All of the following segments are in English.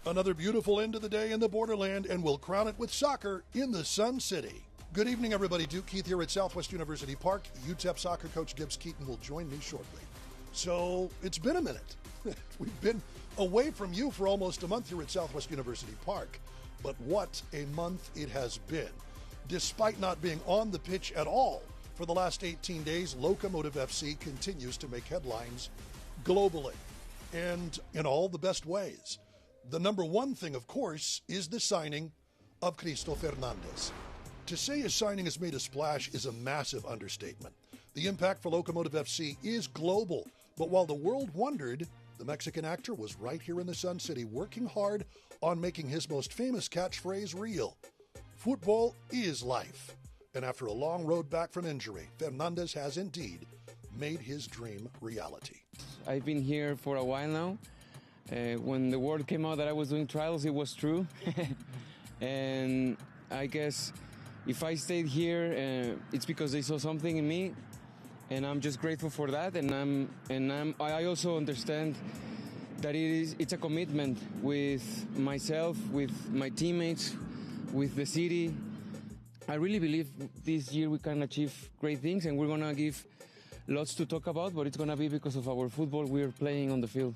Another beautiful end of the day in the borderland, and we'll crown it with soccer in the Sun City. Good evening, everybody. Duke Keith here at Southwest University Park. UTEP soccer coach Gibbs Keaton will join me shortly. So it's been a minute. We've been away from you for almost a month here at Southwest University Park. But what a month it has been. Despite not being on the pitch at all for the last 18 days, Locomotive FC continues to make headlines globally and in all the best ways. The number one thing, of course, is the signing of Cristo Fernandez. To say his signing has made a splash is a massive understatement. The impact for Locomotive FC is global, but while the world wondered, the Mexican actor was right here in the Sun City working hard on making his most famous catchphrase real. Football is life. And after a long road back from injury, Fernandez has indeed made his dream reality. I've been here for a while now. When the word came out that I was doing trials, it was true. And I guess if I stayed here, it's because they saw something in me, and I'm just grateful for that. I also understand that it's a commitment with myself, with my teammates, with the city. I really believe this year we can achieve great things, and we're gonna give lots to talk about, but it's gonna be because of our football we're playing on the field.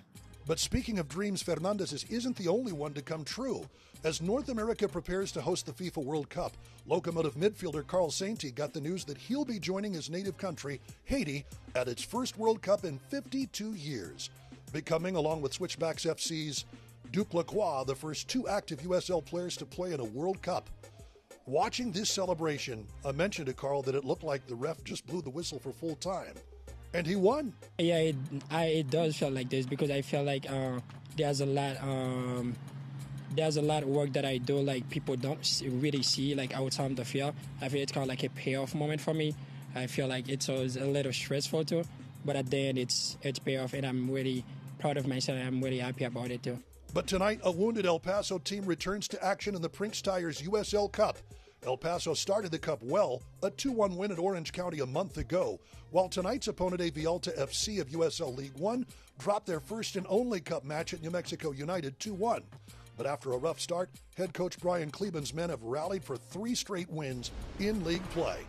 But speaking of dreams, Fernandez isn't the only one to come true. As North America prepares to host the FIFA World Cup, Locomotive midfielder Carl Sainty got the news that he'll be joining his native country, Haiti, at its first World Cup in 52 years, becoming, along with Switchbacks FC's Duke Lacroix, the first two active USL players to play in a World Cup. Watching this celebration, I mentioned to Carl that it looked like the ref just blew the whistle for full time. And he won. Yeah, it does feel like this because I feel like there's a lot of work that I do like people don't really see like outside of the field. I feel it's kind of like a payoff moment for me. I feel like it's always a little stressful too, but at the end it's payoff, and I'm really proud of myself. And I'm really happy about it too. But tonight, a wounded El Paso team returns to action in the Prinx Tires USL Cup. El Paso started the Cup well, a 2-1 win at Orange County a month ago, while tonight's opponent, Alta FC of USL League One, dropped their first and only Cup match at New Mexico United 2-1. But after a rough start, head coach Brian Kleban's men have rallied for 3 straight wins in league play.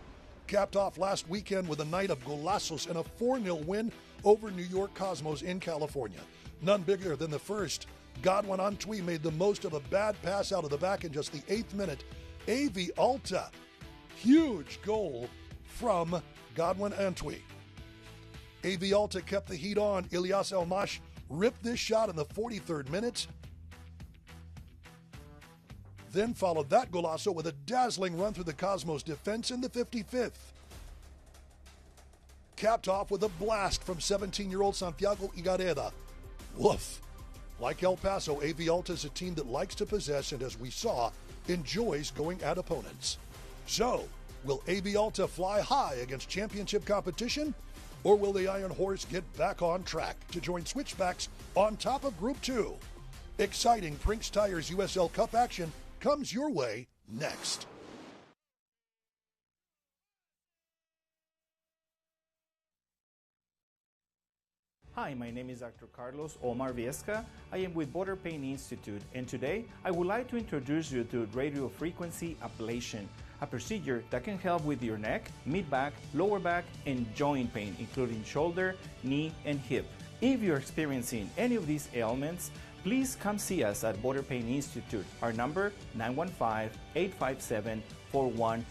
Capped off last weekend with a night of golazos and a 4-0 win over New York Cosmos in California. None bigger than the first. Godwin Antwi made the most of a bad pass out of the back in just the 8th minute. AV Alta, huge goal from Godwin Antwi. AV Alta kept the heat on. Ilyas Elmash ripped this shot in the 43rd minute. Then followed that golazo with a dazzling run through the Cosmos defense in the 55th. Capped off with a blast from 17-year-old Santiago Igareda. Woof. Like El Paso, AV Alta is a team that likes to possess and, as we saw, enjoys going at opponents. So, will AV Alta fly high against championship competition, or will the Iron Horse get back on track to join Switchbacks on top of Group 2? Exciting Prinx Tires USL Cup action comes your way next. Hi, my name is Dr. Carlos Omar Viesca. I am with Border Pain Institute, and today I would like to introduce you to radio frequency ablation, a procedure that can help with your neck, mid-back, lower back, and joint pain, including shoulder, knee, and hip. If you're experiencing any of these ailments, please come see us at Border Pain Institute. Our number, 915-857-4130.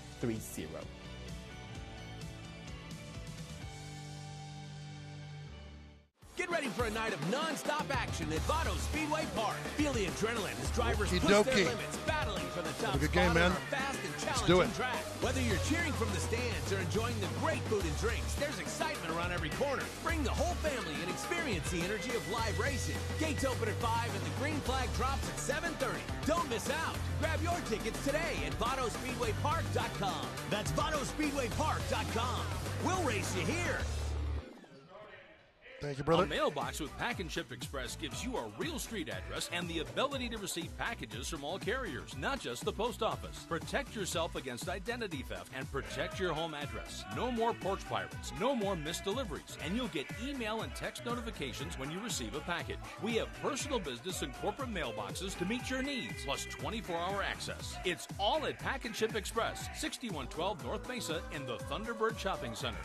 Get ready for a night of non-stop action at Paso Speedway Park. Feel the adrenaline as drivers push their limits, battling for the top Have a good spot game, man. on our fast and Let's do it. challenging track. Whether you're cheering from the stands or enjoying the great food and drinks, there's excitement around every corner. Bring the whole family and experience the energy of live racing. Gates open at 5 and the green flag drops at 7:30. Don't miss out. Grab your tickets today at VotosSpeedwayPark.com. That's VotosSpeedwayPark.com. We'll race you here. Thank you, brother. A mailbox with Pack and Ship Express gives you a real street address and the ability to receive packages from all carriers, not just the post office. Protect yourself against identity theft and protect your home address. No more porch pirates, no more missed deliveries, and you'll get email and text notifications when you receive a package. We have personal, business, and corporate mailboxes to meet your needs, plus 24-hour access. It's all at Pack and Ship Express, 6112 North Mesa in the Thunderbird Shopping Center.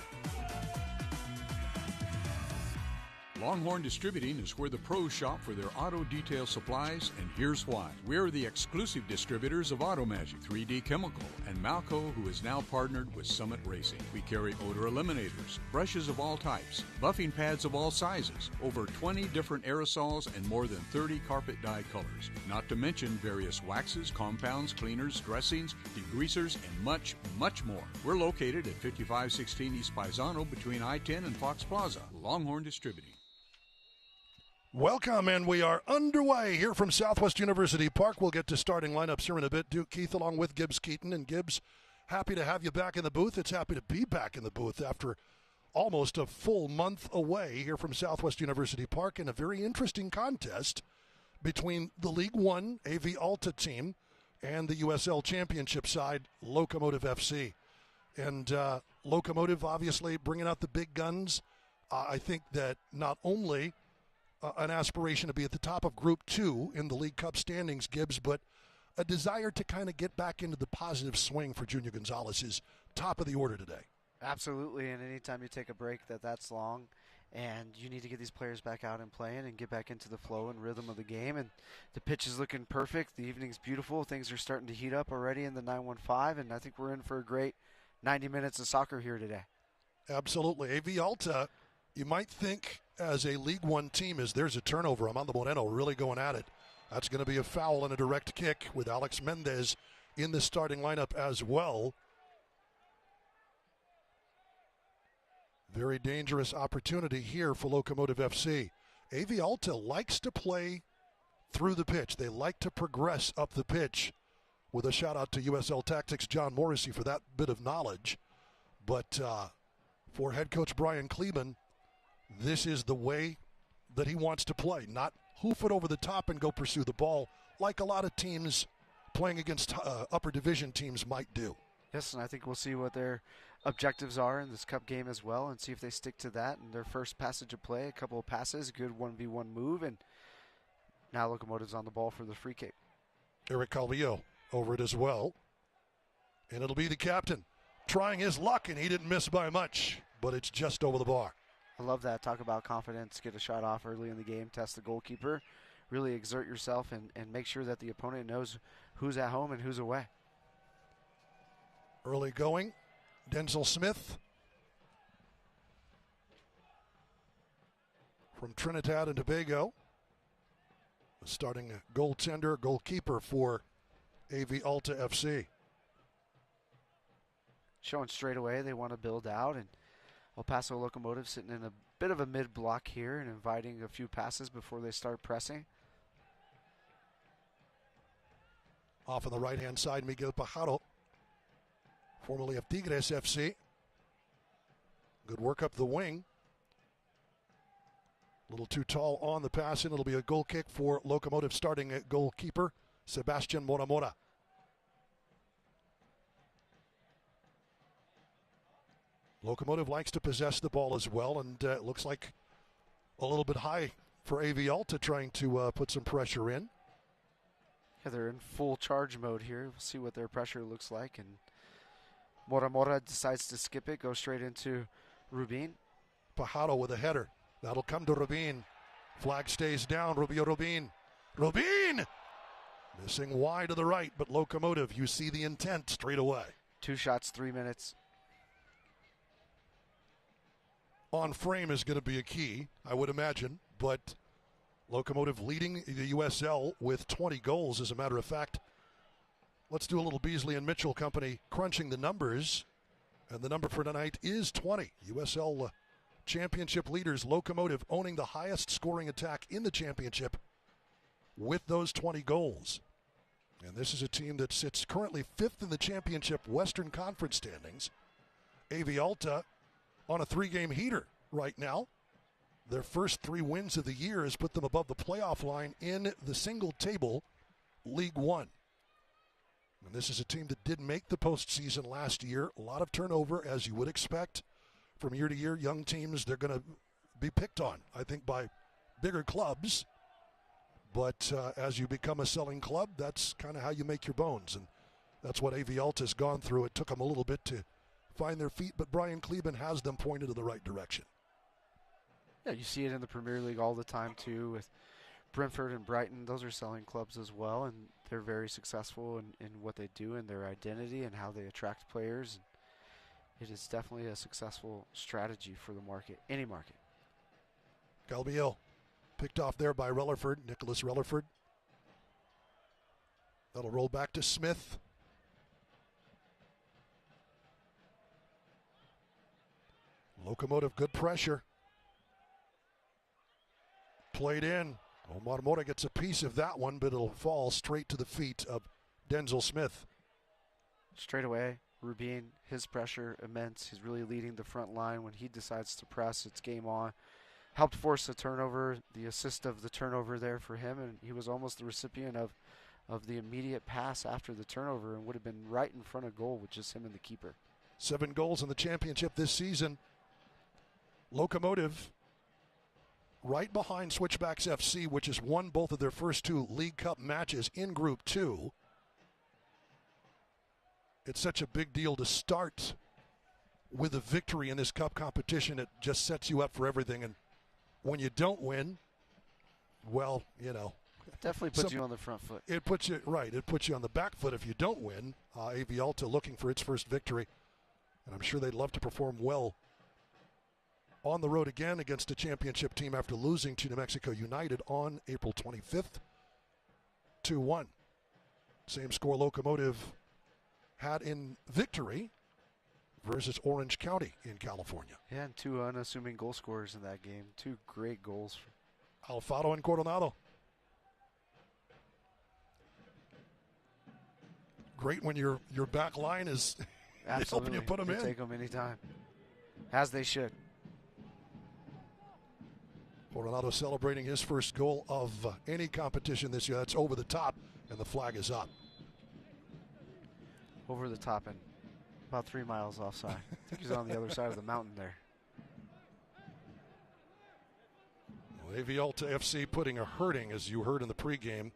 Longhorn Distributing is where the pros shop for their auto detail supplies, and here's why. We're the exclusive distributors of AutoMagic, 3D Chemical, and Malco, who is now partnered with Summit Racing. We carry odor eliminators, brushes of all types, buffing pads of all sizes, over 20 different aerosols, and more than 30 carpet dye colors. Not to mention various waxes, compounds, cleaners, dressings, degreasers, and much, much more. We're located at 5516 East Paisano between I-10 and Fox Plaza. Longhorn Distributing. Welcome, and we are underway here from Southwest University Park. We'll get to starting lineups here in a bit. Duke Keith along with Gibbs Keaton. And Gibbs, happy to have you back in the booth. It's happy to be back in the booth after almost a full month away here from Southwest University Park in a very interesting contest between the League One AV Alta team and the USL Championship side, Locomotive FC. And Locomotive obviously bringing out the big guns. I think that not only an aspiration to be at the top of Group 2 in the League Cup standings, Gibbs, but a desire to kind of get back into the positive swing for Junior Gonzalez's top of the order today. Absolutely, and anytime you take a break that's long, and you need to get these players back out and playing and get back into the flow and rhythm of the game, and the pitch is looking perfect, the evening's beautiful, things are starting to heat up already in the 915, and I think we're in for a great 90 minutes of soccer here today. Absolutely. AV Alta, you might think as a League One team is there's a turnover. Amanda Moreno really going at it. That's going to be a foul and a direct kick with Alex Mendez in the starting lineup as well. Very dangerous opportunity here for Locomotive FC. AV Alta likes to play through the pitch. They like to progress up the pitch, with a shout out to USL Tactics John Morrissey for that bit of knowledge. But for head coach Brian Kleeman, this is the way that he wants to play, not hoof it over the top and go pursue the ball like a lot of teams playing against upper division teams might do. Yes, and I think we'll see what their objectives are in this cup game as well and see if they stick to that in their first passage of play. A couple of passes, good 1v1 move, and now Locomotive's on the ball for the free kick. Eric Calvillo over it as well. And it'll be the captain trying his luck, and he didn't miss by much, but it's just over the bar. I love that. Talk about confidence. Get a shot off early in the game. Test the goalkeeper. Really exert yourself and make sure that the opponent knows who's at home and who's away. Early going. Denzel Smith from Trinidad and Tobago. Starting goaltender, goalkeeper for AV Alta FC. Showing straight away they want to build out, and El Paso Locomotive sitting in a bit of a mid-block here and inviting a few passes before they start pressing. Off on the right-hand side, Miguel Pajaro, formerly of Tigres FC. Good work up the wing. A little too tall on the pass, and it'll be a goal kick for Locomotive starting at goalkeeper, Sebastian Mora. Locomotive likes to possess the ball as well, and it looks like a little bit high for AV Alta trying to put some pressure in. Yeah, they're in full charge mode here. We'll see what their pressure looks like. And Mora decides to skip it, go straight into Rubin. Pajaro with a header. That'll come to Rubin. Flag stays down. Rubio Rubin. Rubin! Missing wide to the right, but Locomotive, you see the intent straight away. 2 shots, 3 minutes. On frame is going to be a key, I would imagine, but Locomotive leading the USL with 20 goals, as a matter of fact. Let's do a little Beasley and Mitchell company crunching the numbers, and the number for tonight is 20. USL Championship leaders, Locomotive owning the highest scoring attack in the championship with those 20 goals. And this is a team that sits currently 5th in the championship Western Conference standings. AV Alta on a 3-game heater right now. Their first 3 wins of the year has put them above the playoff line in the single table League One. And this is a team that did make the postseason last year. A lot of turnover, as you would expect from year to year. Young teams, they're going to be picked on, I think, by bigger clubs. But as you become a selling club, that's kind of how you make your bones. And that's what AV Alta's gone through. It took them a little bit to find their feet, but Brian Kleben has them pointed in the right direction. Yeah, you see it in the Premier League all the time, too, with Brentford and Brighton. Those are selling clubs as well, and they're very successful in what they do and their identity and how they attract players. And it is definitely a successful strategy for the market, any market. Calvillo picked off there by Rellerford, Nicholas Rellerford. That'll roll back to Smith. Locomotive, good pressure. Played in. Omar Mora gets a piece of that one, but it'll fall straight to the feet of Denzel Smith. Straight away, Rubin, his pressure immense. He's really leading the front line. When he decides to press, it's game on. Helped force the turnover, the assist of the turnover there for him, and he was almost the recipient of the immediate pass after the turnover and would have been right in front of goal with just him and the keeper. 7 goals in the championship this season. Locomotive right behind Switchbacks FC, which has won both of their first 2 League Cup matches in Group 2. It's such a big deal to start with a victory in this cup competition. It just sets you up for everything. And when you don't win, well, you know. Definitely puts you on the front foot. It puts you, right, it puts you on the back foot if you don't win. AV Alta looking for its first victory. And I'm sure they'd love to perform well on the road again against a championship team after losing to New Mexico United on April 25th, 2-1. Same score Locomotive had in victory versus Orange County in California. Yeah, and 2 unassuming goal scorers in that game. 2 great goals. Alfaro and Coronado. Great when your back line is helping you put them in. Take them anytime, as they should. Coronado celebrating his first goal of any competition this year. That's over the top, and the flag is up. Over the top and about 3 miles offside. I think he's on the other side of the mountain there. Well, AV Alta FC putting a hurting, as you heard in the pregame,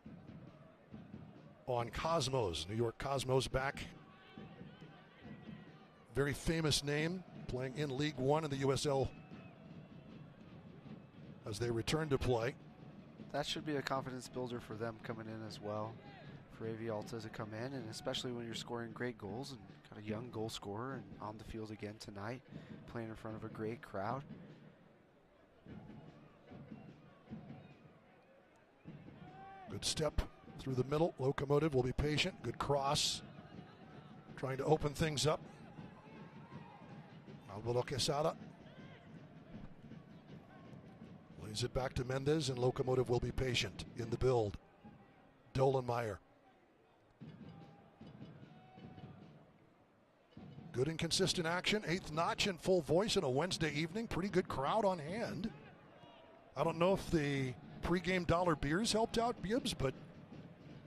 on Cosmos. New York Cosmos back. Very famous name, playing in League One in the USL as they return to play. That should be a confidence builder for them coming in as well, for AV Alta to come in, and especially when you're scoring great goals and got a young goal scorer and on the field again tonight, playing in front of a great crowd. Good step through the middle. Locomotive will be patient. Good cross. Trying to open things up. Alvaro Quesada lays it back to Mendez, and Locomotive will be patient in the build. Dolenmeyer. Good and consistent action. 8th notch in full voice on a Wednesday evening. Pretty good crowd on hand. I don't know if the pregame dollar beers helped out, Bibbs, but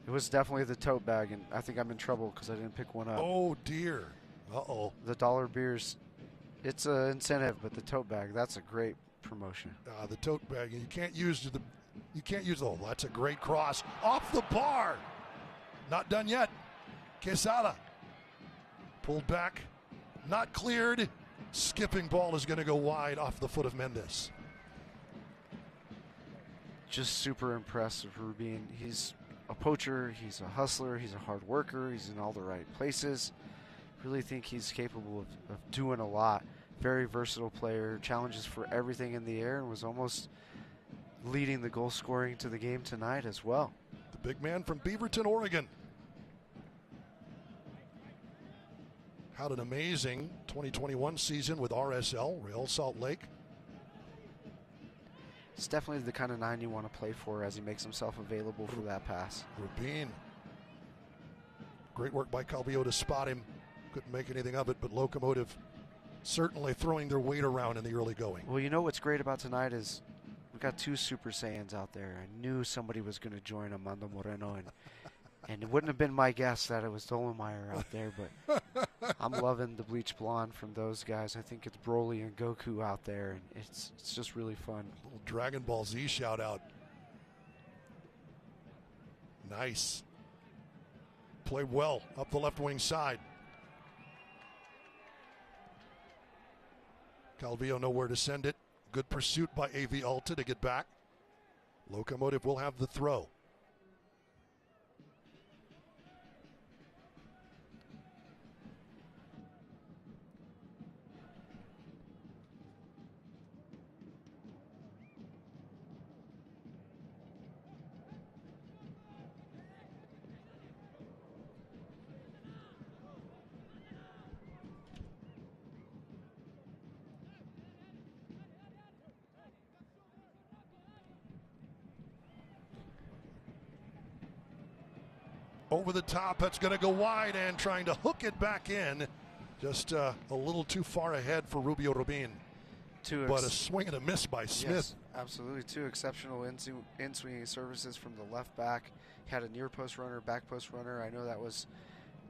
it was definitely the tote bag, and I think I'm in trouble because I didn't pick one up. Oh, dear. Uh-oh. The dollar beers, it's an incentive, but the tote bag, that's a great promotion. The tote bag, you can't use oh, that's a great cross. Off the bar. Not done yet. Quesada. Pulled back. Not cleared. Skipping ball is going to go wide off the foot of Mendez. Just super impressive, Rubin. He's a poacher, he's a hustler, he's a hard worker, he's in all the right places. Really think he's capable of doing a lot. Very versatile player, challenges for everything in the air, and was almost leading the goal scoring to the game tonight as well. The big man from Beaverton, Oregon. Had an amazing 2021 season with RSL, Real Salt Lake. It's definitely the kind of 9 you want to play for as he makes himself available for that pass. Rubin. Great work by Calvillo to spot him. Couldn't make anything of it, but Locomotive certainly throwing their weight around in the early going. Well, you know what's great about tonight is We got 2 Super Saiyans out there. I knew somebody was going to join Amando Moreno, and it wouldn't have been my guess that it was Dolomire out there, but I'm loving the bleach blonde from those guys. I think it's Broly and Goku out there, and it's just really fun. Little Dragon Ball Z shout out. Nice. Played well up the left wing side. Calvillo nowhere to send it. Good pursuit by AV Alta to get back. Locomotive will have the throw. Over the top, that's going to go wide, and trying to hook it back in. Just a little too far ahead for Rubio Rubin. But a swing and a miss by Smith. Yes, absolutely. 2 exceptional in-swinging services from the left back. He had a near post runner, back post runner. I know that was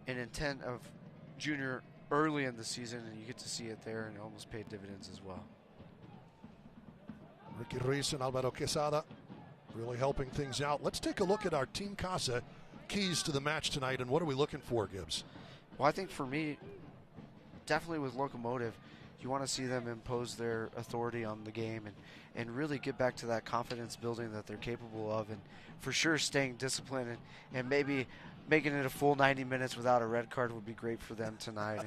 an intent of Junior early in the season, and you get to see it there, and it almost paid dividends as well. Ricky Ruiz and Alvaro Quesada really helping things out. Let's take a look at our Team Casa keys to the match tonight, and what are we looking for, Gibbs? Well, I think for me, definitely with Locomotive, you want to see them impose their authority on the game and really get back to that confidence building that they're capable of, and for sure staying disciplined and maybe making it a full 90 minutes without a red card would be great for them tonight.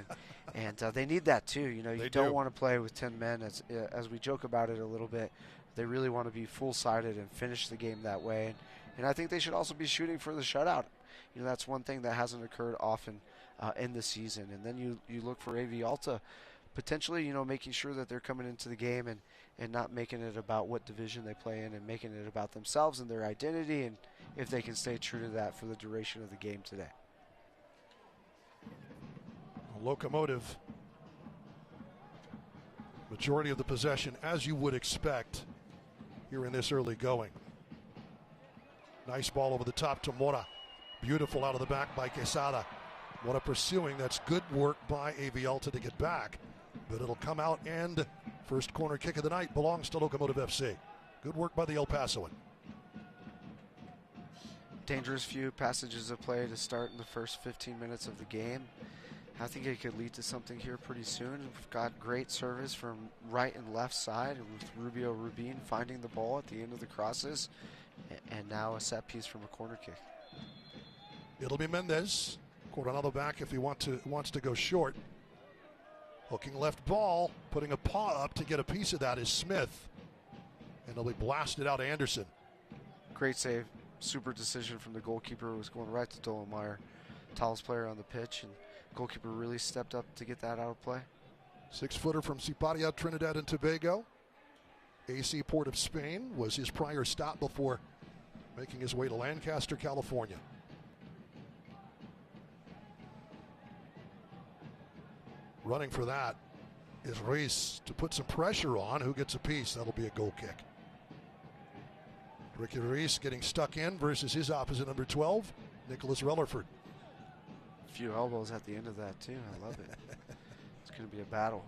And they need that too. You know, you don't want to play with 10 men, as we joke about it a little bit. They really want to be full-sided and finish the game that way. And I think they should also be shooting for the shutout. You know, that's one thing that hasn't occurred often in the season. And then you look for AV Alta, potentially, you know, making sure that they're coming into the game and not making it about what division they play in, and making it about themselves and their identity, and if they can stay true to that for the duration of the game today. Locomotive, majority of the possession, as you would expect here in this early going. Nice ball over the top to Mora. Beautiful out of the back by Quesada. Mora pursuing. That's good work by AV Alta to get back. But it'll come out, and first corner kick of the night belongs to Locomotive FC. Good work by the El Pasoan. Dangerous few passages of play to start in the first 15 minutes of the game. I think it could lead to something here pretty soon. We've got great service from right and left side, with Rubio Rubin finding the ball at the end of the crosses. And now a set piece from a corner kick. It'll be Mendez. Coronado back if he wants to go short. Hooking left ball, putting a paw up to get a piece of that is Smith. And it'll be blasted out to Anderson. Great save. Super decision from the goalkeeper. It was going right to Dolomire. Tallest player on the pitch, and goalkeeper really stepped up to get that out of play. 6-footer from Siparia, Trinidad and Tobago. AC Port of Spain was his prior stop before making his way to Lancaster, California. Running for that is Ruiz to put some pressure on. Who gets a piece? That'll be a goal kick. Ricky Ruiz getting stuck in versus his opposite, number 12, Nicholas Rellerford. A few elbows at the end of that, too. I love it. It's going to be a battle.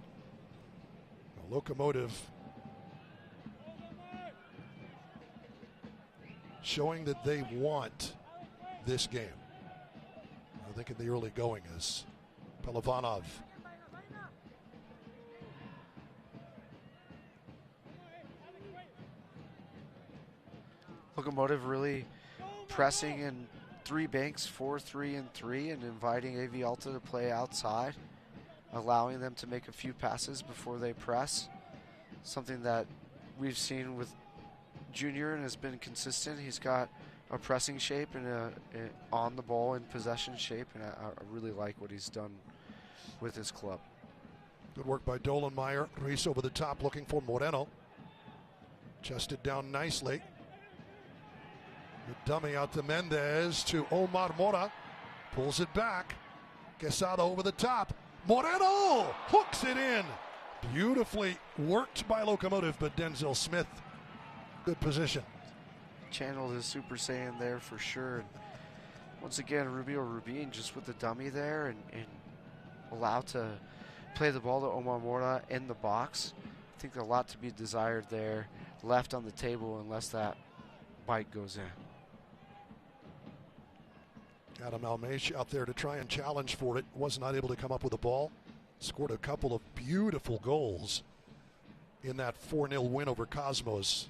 Locomotive showing that they want this game. I think in the early going is Pelovanov. Locomotive really pressing in 3 banks, 4-3-3, and inviting AV Alta to play outside, allowing them to make a few passes before they press. Something that we've seen with Junior and has been consistent. He's got a pressing shape and a on the ball and possession shape, and I really like what he's done with his club. Good work by Dolenmeyer. Ruiz over the top looking for Moreno. Chested down nicely. The dummy out to Mendez to Omar Mora. Pulls it back. Quesada over the top. Moreno hooks it in. Beautifully worked by Locomotive, but Denzel Smith Good position. Channeled his Super Saiyan there for sure. And once again, Rubin just with the dummy there and allowed to play the ball to Omar Mora in the box. I think a lot to be desired there. Left on the table unless that bite goes in. Adam Almesh out there to try and challenge for it. Was not able to come up with a ball. Scored a couple of beautiful goals in that 4-0 win over Cosmos.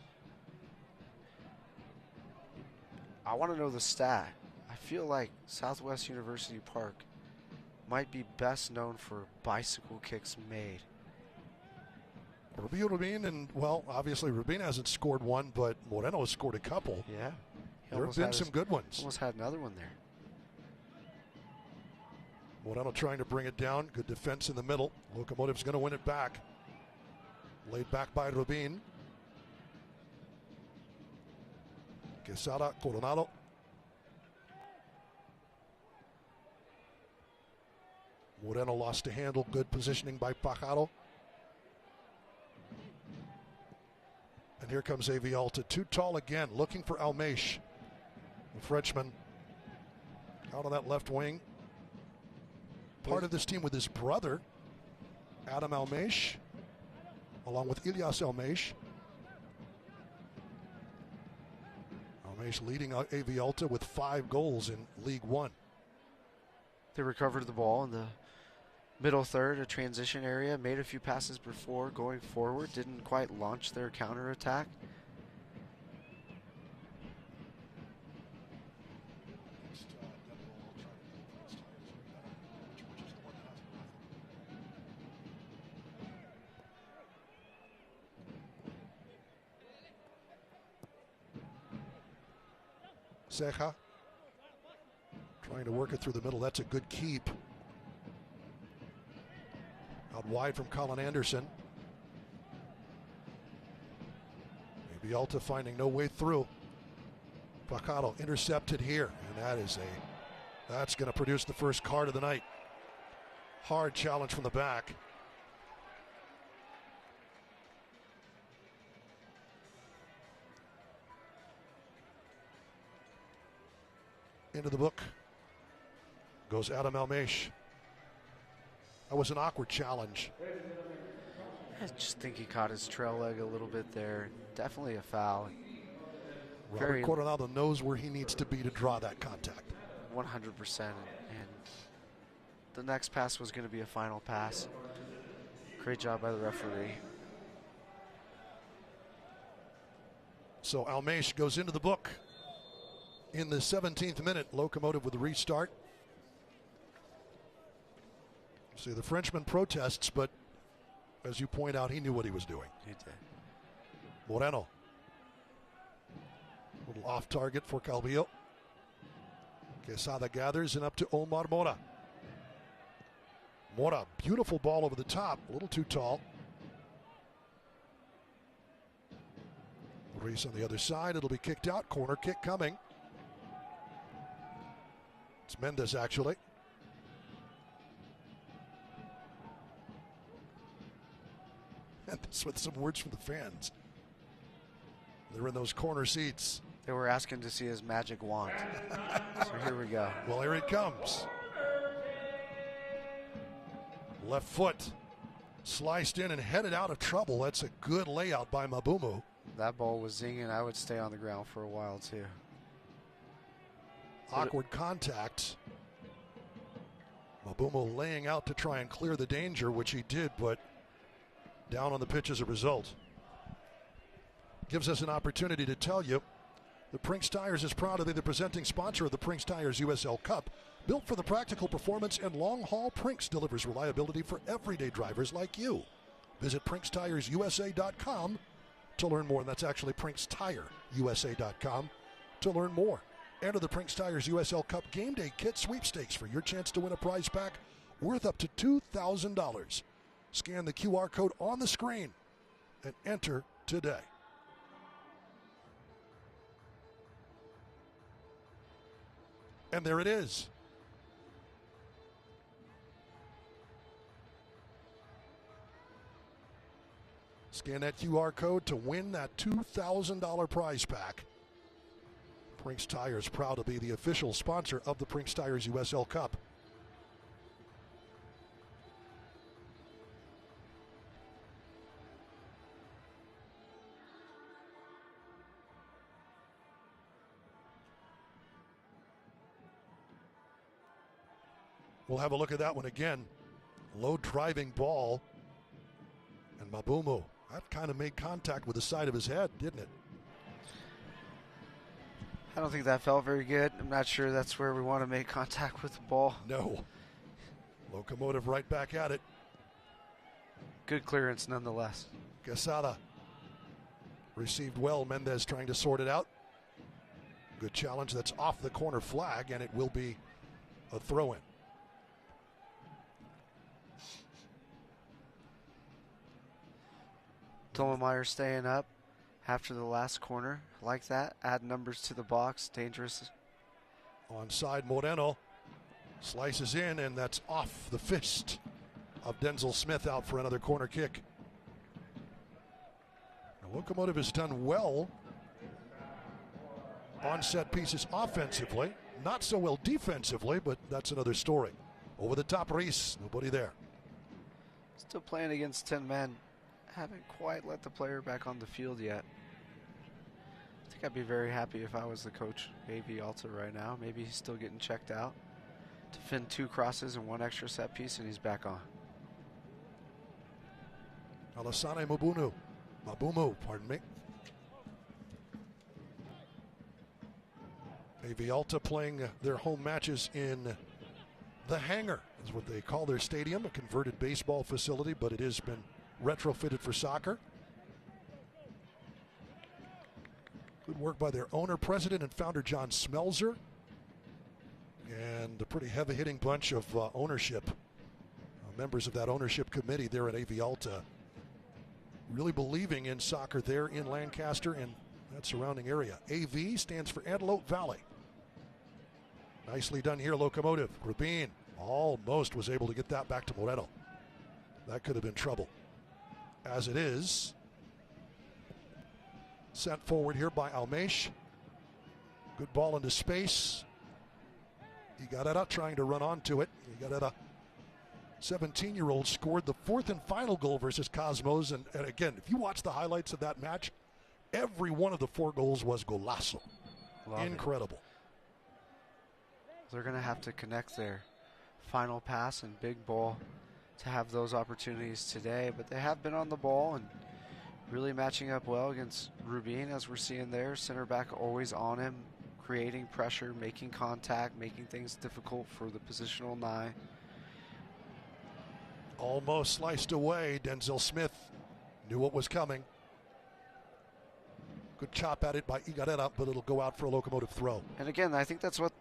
I want to know the stat. I feel like Southwest University Park might be best known for bicycle kicks made. Rubin, and well, obviously Rubin hasn't scored one, but Moreno has scored a couple. Yeah. There have been some good ones. Almost had another one there. Moreno trying to bring it down. Good defense in the middle. Locomotive's going to win it back. Laid back by Rubin. Quesada, Coronado. Moreno lost to handle. Good positioning by Pajaro. And here comes AV Alta. Too tall again. Looking for Almesh. The Frenchman out on that left wing. Part of this team with his brother, Adam Almesh, along with Ilyas Almesh. Almesh leading AV Alta with 5 goals in League One. They recovered the ball in the middle third, a transition area, made a few passes before going forward, didn't quite launch their counterattack. Ceja trying to work it through the middle. That's a good keep. Out wide from Colin Anderson. Maybe Alta finding no way through. Pacado intercepted here, and that's going to produce the first card of the night. Hard challenge from the back. Into the book goes Adam Almesh. That was an awkward challenge. I just think he caught his trail leg a little bit there. Definitely a foul. Robert Coronado knows where he needs to be to draw that contact. 100%. And the next pass was going to be a final pass. Great job by the referee. So Almesh goes into the book. In the 17th minute, Locomotive with a restart. See, the Frenchman protests, but as you point out, he knew what he was doing. He did. Moreno. A little off target for Calvillo. Quesada gathers and up to Omar Mora. Mora, beautiful ball over the top, a little too tall. Reese on the other side, it'll be kicked out. Corner kick coming. It's Mendes, actually. And this with some words from the fans. They're in those corner seats. They were asking to see his magic wand. So here we go. Well, here it comes. Left foot sliced in and headed out of trouble. That's a good layout by Mabumu. That ball was zinging. I would stay on the ground for a while, too. Awkward contact. Mabumu laying out to try and clear the danger, which he did, but down on the pitch as a result. Gives us an opportunity to tell you the Prinx Tires is proud to be the presenting sponsor of the Prinx Tires USL Cup. Built for the practical performance and long haul, Prinx delivers reliability for everyday drivers like you. Visit PrinxTiresUSA.com to learn more. And that's actually PrinxTireUSA.com to learn more. Enter the Prinx Tires USL Cup Game Day Kit Sweepstakes for your chance to win a prize pack worth up to $2,000. Scan the QR code on the screen and enter today. And there it is. Scan that QR code to win that $2,000 prize pack. Prinx Tires, proud to be the official sponsor of the Prinx Tires USL Cup. We'll have a look at that one again. Low driving ball. And Mabumu, that kind of made contact with the side of his head, didn't it? I don't think that felt very good. I'm not sure that's where we want to make contact with the ball. No. Locomotive right back at it. Good clearance nonetheless. Quesada received well. Mendez trying to sort it out. Good challenge. That's off the corner flag, and it will be a throw-in. Dollenmeyer staying up after the last corner. Like that. Add numbers to the box. Dangerous. Onside, Moreno slices in, and that's off the fist of Denzel Smith, out for another corner kick. The Locomotive has done well on set pieces offensively. Not so well defensively, but that's another story. Over the top, Reese. Nobody there. Still playing against 10 men. Haven't quite let the player back on the field yet. I think I'd be very happy if I was the coach, AV Alta right now. Maybe he's still getting checked out. Defend 2 crosses and 1 extra set piece, and he's back on. Alassane Mabumu, pardon me. AV Alta playing their home matches in the Hangar, is what they call their stadium, a converted baseball facility, but it has been retrofitted for soccer. Good work by their owner, president, and founder John Smelzer. And a pretty heavy-hitting bunch of ownership. Members of that ownership committee there at AV Alta. Really believing in soccer there in Lancaster and that surrounding area. AV stands for Antelope Valley. Nicely done here, Locomotive. Rubin almost was able to get that back to Moreno. That could have been trouble. As it is, sent forward here by Almesh. Good ball into space. Igareta trying to run onto it. Igareta, 17-year-old, scored the 4th and final goal versus Cosmos. And again, if you watch the highlights of that match, every one of the 4 goals was golazo. Incredible. They're going to have to connect their final pass and big ball to have those opportunities today, but they have been on the ball and really matching up well against Rubin, as we're seeing there. Center back always on him, creating pressure, making contact, making things difficult for the positional 9. Almost sliced away. Denzel Smith knew what was coming. Good chop at it by Igareta, but it'll go out for a Locomotive throw. And again, I think that's what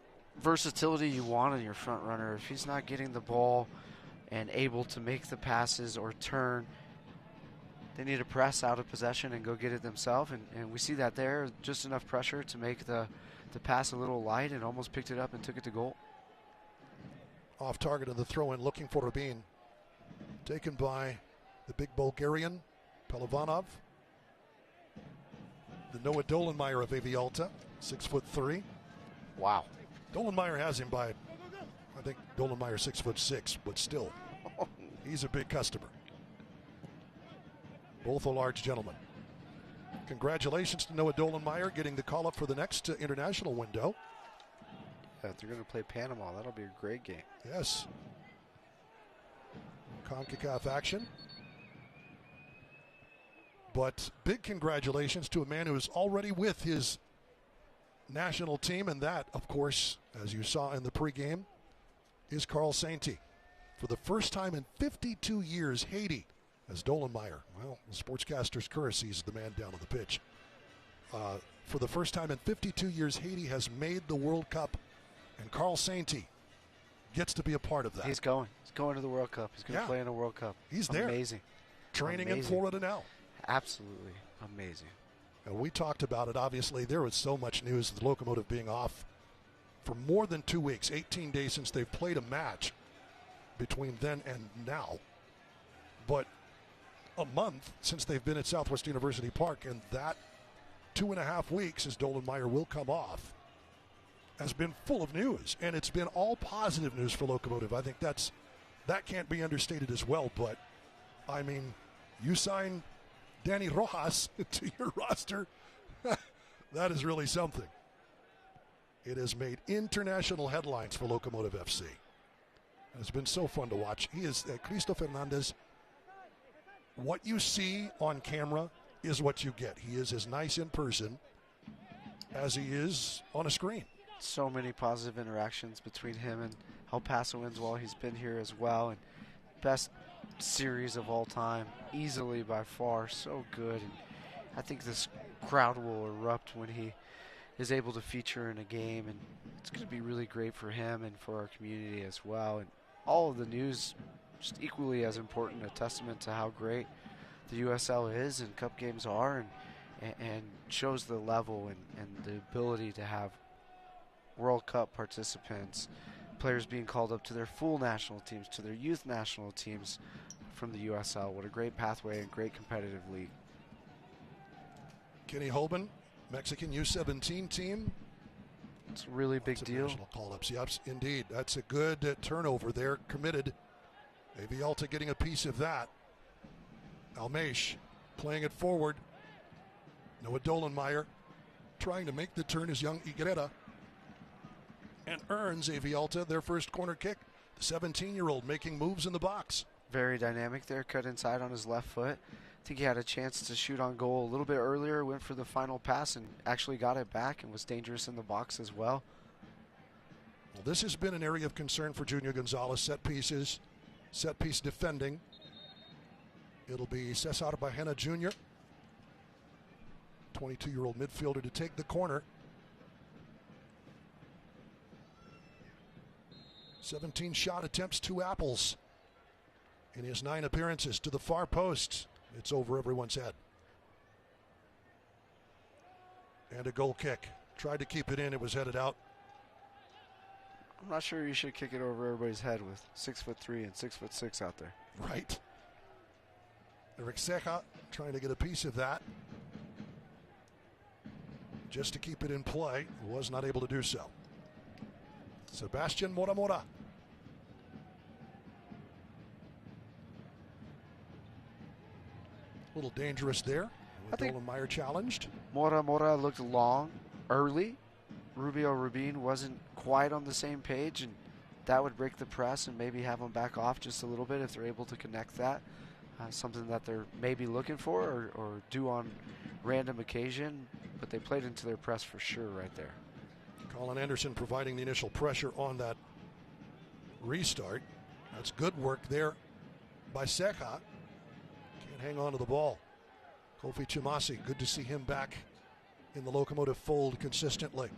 versatility you want in your front runner. If he's not getting the ball and able to make the passes or turn, they need to press out of possession and go get it themselves. And we see that there, just enough pressure to make the pass a little light, and almost picked it up and took it to goal. Off target of the throw-in, looking for Rubin. Taken by the big Bulgarian, Pelivanov. The Noah Dollenmeyer of AV Alta, 6'3". Wow. Dollenmeyer has him by, I think Dollenmeyer 6'6", but still, he's a big customer. Both a large gentleman. Congratulations to Noah Dollenmeyer getting the call up for the next international window. Yeah, if they're going to play Panama, that'll be a great game. Yes. CONCACAF action. But big congratulations to a man who is already with his national team, and that, of course, as you saw in the pregame, is Carl Sainty. For the first time in 52 years, Haiti, as Dollenmeyer, well, the sportscaster's curse, he's the man down on the pitch. For the first time in 52 years, Haiti has made the World Cup, and Carl Sainty gets to be a part of that. He's going to the World Cup. He's going to play in a World Cup. He's there. Amazing. Training in Florida now. Absolutely amazing. And we talked about it. Obviously, there was so much news of the Locomotive being off for more than 2 weeks, 18 days since they've played a match between then and now. But a month since they've been at Southwest University Park, and that 2.5 weeks, as Dolenmeyer will come off, has been full of news, and it's been all positive news for Locomotive. I think that can't be understated as well. But I mean, you sign Danny Rojas to your roster, that is really something. It has made international headlines for Locomotive FC. It's been so fun to watch. He is Cristo Fernandez. What you see on camera is what you get. He is as nice in person as he is on a screen. So many positive interactions between him and El Pasoans while he's been here as well. And best series of all time, easily by far. So good. And I think this crowd will erupt when he is able to feature in a game. And it's going to be really great for him and for our community as well. And all of the news, just equally as important, a testament to how great the USL is and cup games are, and shows the level and the ability to have World Cup participants, players being called up to their full national teams, to their youth national teams from the USL. What a great pathway and great competitive league. Kenny Hoban, Mexican U17 team. It's a really big deal. Call-ups, yes, indeed. That's a good turnover there, committed. AV Alta getting a piece of that. Almesh playing it forward. Noah Dolenmeyer trying to make the turn is young Igrera, and earns AV Alta their first corner kick. The 17-year-old making moves in the box. Very dynamic there, cut inside on his left foot. I think he had a chance to shoot on goal a little bit earlier, went for the final pass and actually got it back and was dangerous in the box as well. Well, this has been an area of concern for Junior Gonzalez. Set pieces, set piece defending. It'll be Cesar Bajena Jr., 22-year-old midfielder, to take the corner. 17 shot attempts, 2 apples in his 9 appearances. To the far post. It's over everyone's head. And a goal kick. Tried to keep it in. It was headed out. I'm not sure you should kick it over everybody's head with 6'3" and 6'6" out there. Right. Eric Ceja trying to get a piece of that. Just to keep it in play. Was not able to do so. Sebastian Mora Mora. A little dangerous there. Dolenmeyer challenged. Mora looked long early. Rubio Rubin wasn't quite on the same page, and that would break the press and maybe have them back off just a little bit if they're able to connect that. Something that they're maybe looking for or do on random occasion, but they played into their press for sure right there. Colin Anderson providing the initial pressure on that restart. That's good work there by Ceja. Can't hang on to the ball. Kofi Chimasi, good to see him back in the Locomotive fold consistently.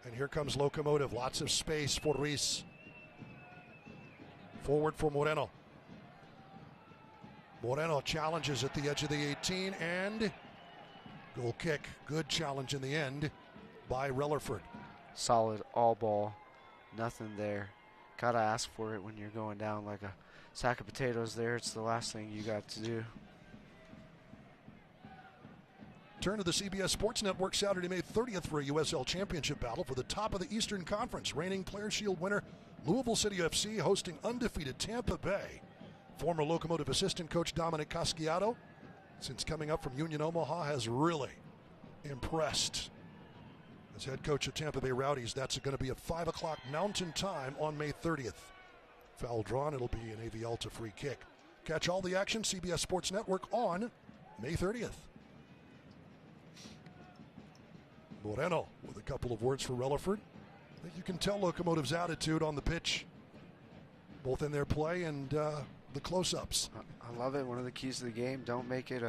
And here comes Locomotive. Lots of space for Ruiz. Forward for Moreno. Moreno challenges at the edge of the 18 and goal kick. Good challenge in the end by Rellerford. Solid all ball. Nothing there. Gotta ask for it when you're going down like a sack of potatoes there. It's the last thing you got to do. Turn to the CBS Sports Network Saturday, May 30th for a USL Championship battle for the top of the Eastern Conference. Reigning Players' Shield winner Louisville City FC hosting undefeated Tampa Bay. Former Locomotive assistant coach Dominic Casciato, since coming up from Union Omaha, has really impressed as head coach of Tampa Bay Rowdies. That's going to be at 5 o'clock Mountain Time on May 30th. Foul drawn, it'll be an AV Alta free kick. Catch all the action, CBS Sports Network, on May 30th. Moreno with a couple of words for Rellerford. I think you can tell Locomotive's attitude on the pitch, both in their play and the close-ups. I love it. One of the keys to the game, don't make it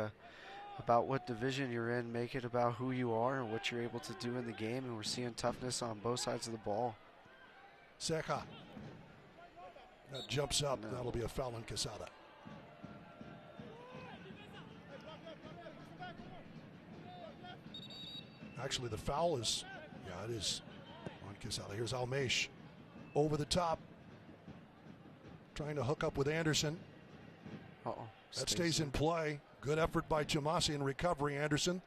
about what division you're in. Make it about who you are and what you're able to do in the game, and we're seeing toughness on both sides of the ball. Ceja. That jumps up. No. That'll be a foul on Quesada. Actually, the foul is, it is on Quesada. Here's Almesh over the top, trying to hook up with Anderson. Uh-oh. That stays in play. Good effort by Tomasi in recovery, Anderson.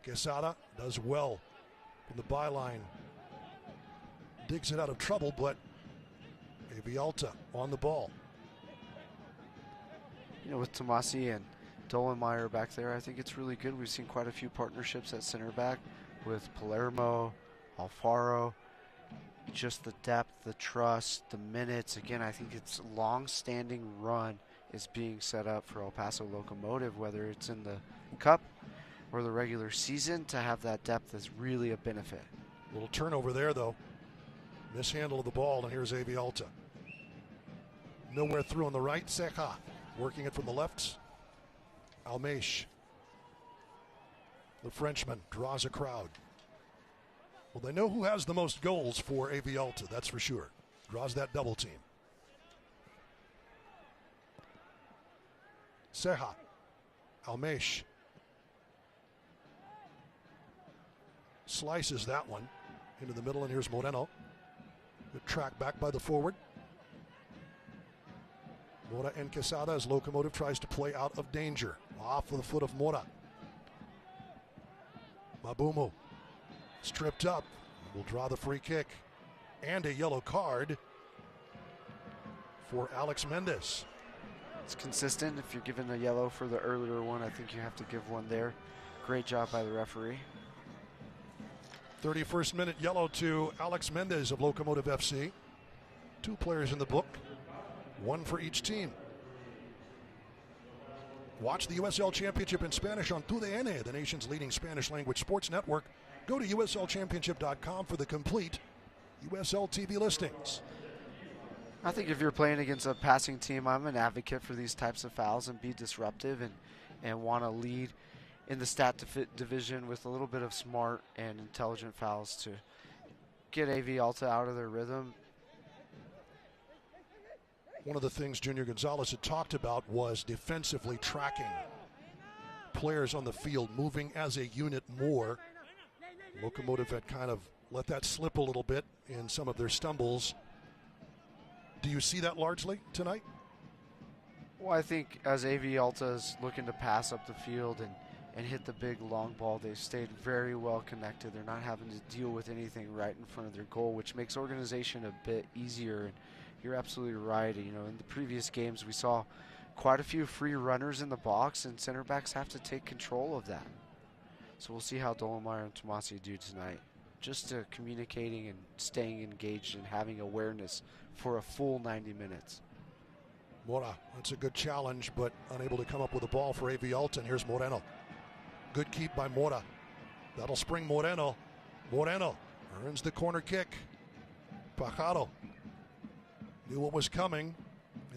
Quesada does well from the byline. Digs it out of trouble, but Alta on the ball. You know, with Tomasi and Dollenmeyer back there, I think it's really good. We've seen quite a few partnerships at center back with Palermo, Alfaro. Just the depth, the trust, the minutes. Again, I think it's a long-standing run is being set up for El Paso Locomotive, whether it's in the Cup or the regular season. To have that depth is really a benefit. Little turnover there, though. Mishandle of the ball, and here's Alta. Nowhere through on the right. Ceja working it from the left. Almesh, the Frenchman, draws a crowd. Well, they know who has the most goals for Alta, that's for sure. Draws that double team. Ceja, Almesh. Slices that one into the middle, and here's Moreno. Good track back by the forward. Mora and Quesada as Locomotive tries to play out of danger. Off of the foot of Mora. Mabumu stripped up. Will draw the free kick. And a yellow card for Alex Mendez. It's consistent. If you're given a yellow for the earlier one, I think you have to give one there. Great job by the referee. 31st minute yellow to Alex Mendez of Locomotive FC. 2 players in the book, 1 for each team. Watch the USL Championship in Spanish on TUDN, the nation's leading Spanish language sports network. Go to uslchampionship.com for the complete USL TV listings. I think if you're playing against a passing team, I'm an advocate for these types of fouls and be disruptive and want to lead in the stat division with a little bit of smart and intelligent fouls to get Alta out of their rhythm. One of the things Junior Gonzalez had talked about was defensively tracking players on the field, moving as a unit more. Locomotive had kind of let that slip a little bit in some of their stumbles. Do you see that largely tonight? Well, I think as Alta is looking to pass up the field and hit the big long ball, they've stayed very well connected. They're not having to deal with anything right in front of their goal, which makes organization a bit easier. And you're absolutely right. You know, in the previous games, we saw quite a few free runners in the box, and center backs have to take control of that. So we'll see how Dollenmeyer and Tomasi do tonight. Just communicating and staying engaged and having awareness for a full 90 minutes. Mora, that's a good challenge, but unable to come up with a ball for Alta. And here's Moreno. Good keep by Mora. That'll spring Moreno. Moreno earns the corner kick. Pajaro knew what was coming.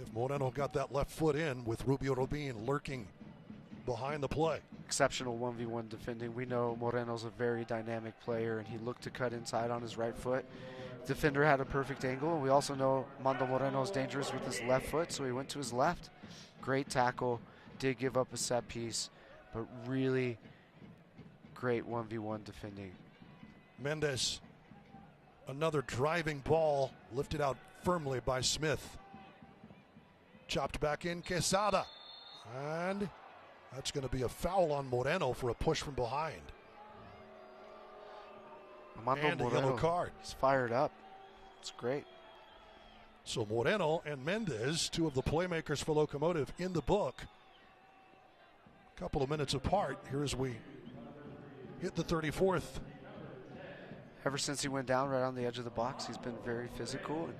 If Moreno got that left foot in with Rubio Robin lurking behind the play. Exceptional 1v1 defending. We know Moreno's a very dynamic player, and he looked to cut inside on his right foot. Defender had a perfect angle, and we also know Mando Moreno is dangerous with his left foot, so he went to his left. Great tackle. Did give up a set piece, but really great 1v1 defending. Mendez, another driving ball lifted out firmly by Smith. Chopped back in, Quesada. And that's going to be a foul on Moreno for a push from behind. And a yellow card. He's fired up. It's great. So Moreno and Mendez, 2 of the playmakers for Locomotive in the book. A couple of minutes apart here as we hit the 34th. Ever since he went down right on the edge of the box, he's been very physical, and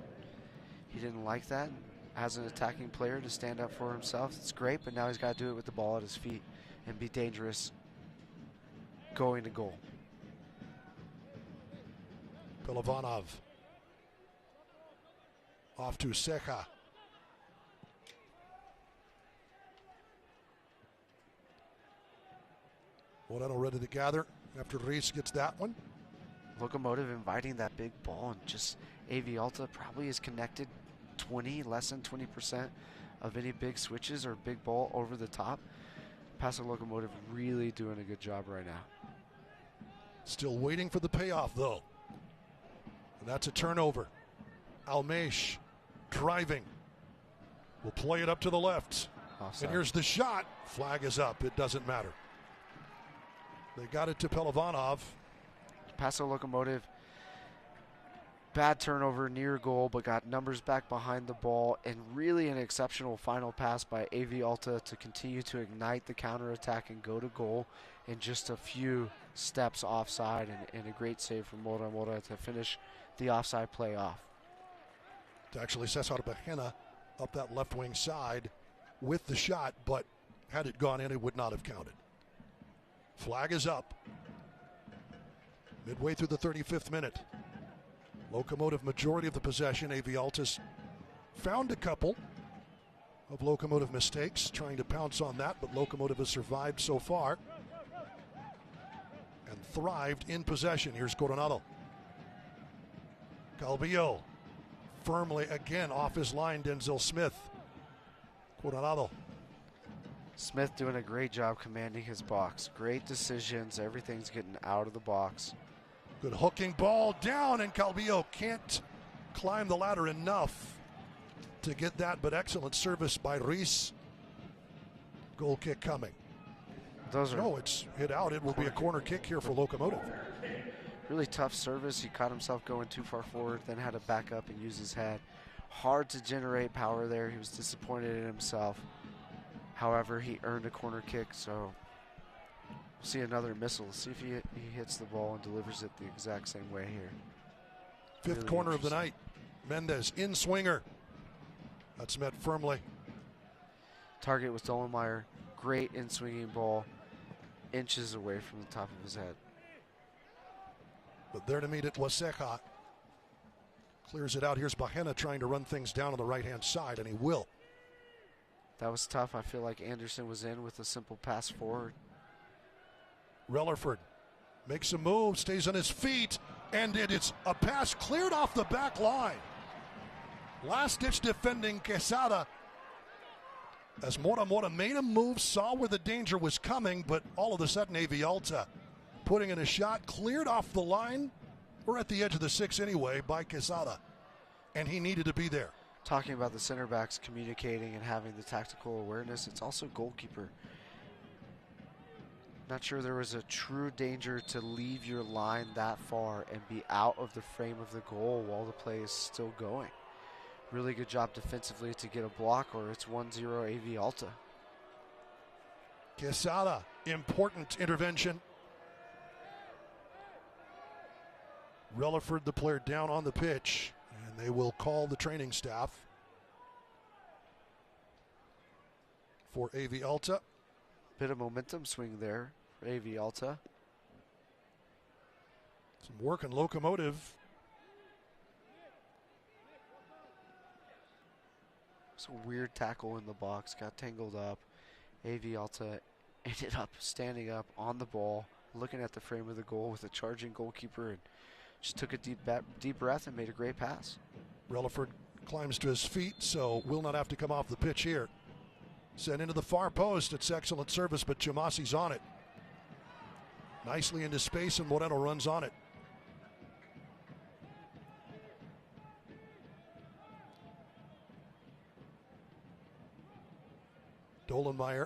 he didn't like that. As an attacking player to stand up for himself, it's great, but now he's got to do it with the ball at his feet and be dangerous going to goal. Pilovanov off to Ceja. Moreno ready to gather after Reis gets that one. Locomotive inviting that big ball, and just Alta probably is connected less than 20% of any big switches or big ball over the top. Paso Locomotive really doing a good job right now. Still waiting for the payoff though. And that's a turnover. Almesh driving. will play it up to the left. Offside. And here's the shot. Flag is up. It doesn't matter. They got it to Pelovanov. Paso Locomotive, bad turnover near goal, but got numbers back behind the ball, and really an exceptional final pass by AV Alta to continue to ignite the counterattack and go to goal in just a few steps offside, and a great save from Mora to finish the offside play off. It's actually Cesar Bahena up that left wing side with the shot, but had it gone in, it would not have counted. Flag is up. Midway through the 35th minute. Locomotive majority of the possession. AV Alta's found a couple of Locomotive mistakes, trying to pounce on that, but Locomotive has survived so far and thrived in possession. Here's Coronado. Calvillo firmly again off his line. Denzel Smith. Coronado. Smith doing a great job commanding his box. Great decisions. Everything's getting out of the box. Good hooking ball down, and Calvillo can't climb the ladder enough to get that, but excellent service by Ruiz. Goal kick coming. It's hit out. It will be a corner kick here for Locomotive. Really tough service. He caught himself going too far forward, then had to back up and use his head. Hard to generate power there. He was disappointed in himself. However, he earned a corner kick, so we'll see another missile. See if he hits the ball and delivers it the exact same way here. Fifth Really corner of the night. Mendez in swinger. That's met firmly. Target was Dollenmeyer. Great in swinging ball. Inches away from the top of his head. But there to meet it was Ceja. Clears it out. Here's Bahena trying to run things down on the right-hand side, and he will. That was tough. I feel like Anderson was in with a simple pass forward. Rellerford makes a move, stays on his feet, and it's a pass cleared off the back line. Last-ditch defending Quesada. As Mora made a move, saw where the danger was coming, but all of a sudden AV Alta putting in a shot, cleared off the line, or at the edge of the six anyway, by Quesada. And he needed to be there. Talking about the center backs communicating and having the tactical awareness, it's also goalkeeper. Not sure there was a true danger to leave your line that far and be out of the frame of the goal while the play is still going. Really good job defensively to get a block, or it's 1-0 AV Alta. Quesada, important intervention. Rellerford, the player, down on the pitch, and they will call the training staff for AV Alta. Bit of momentum swing there for AV Alta. Some work in Locomotive. It's a weird tackle in the box, got tangled up. AV Alta ended up standing up on the ball, looking at the frame of the goal with a charging goalkeeper, and just took a deep breath and made a great pass. Rellerford climbs to his feet, so will not have to come off the pitch here. Sent into the far post. It's excellent service, but Chamasi's on it. Nicely into space, and Moreno runs on it. Dollenmeyer,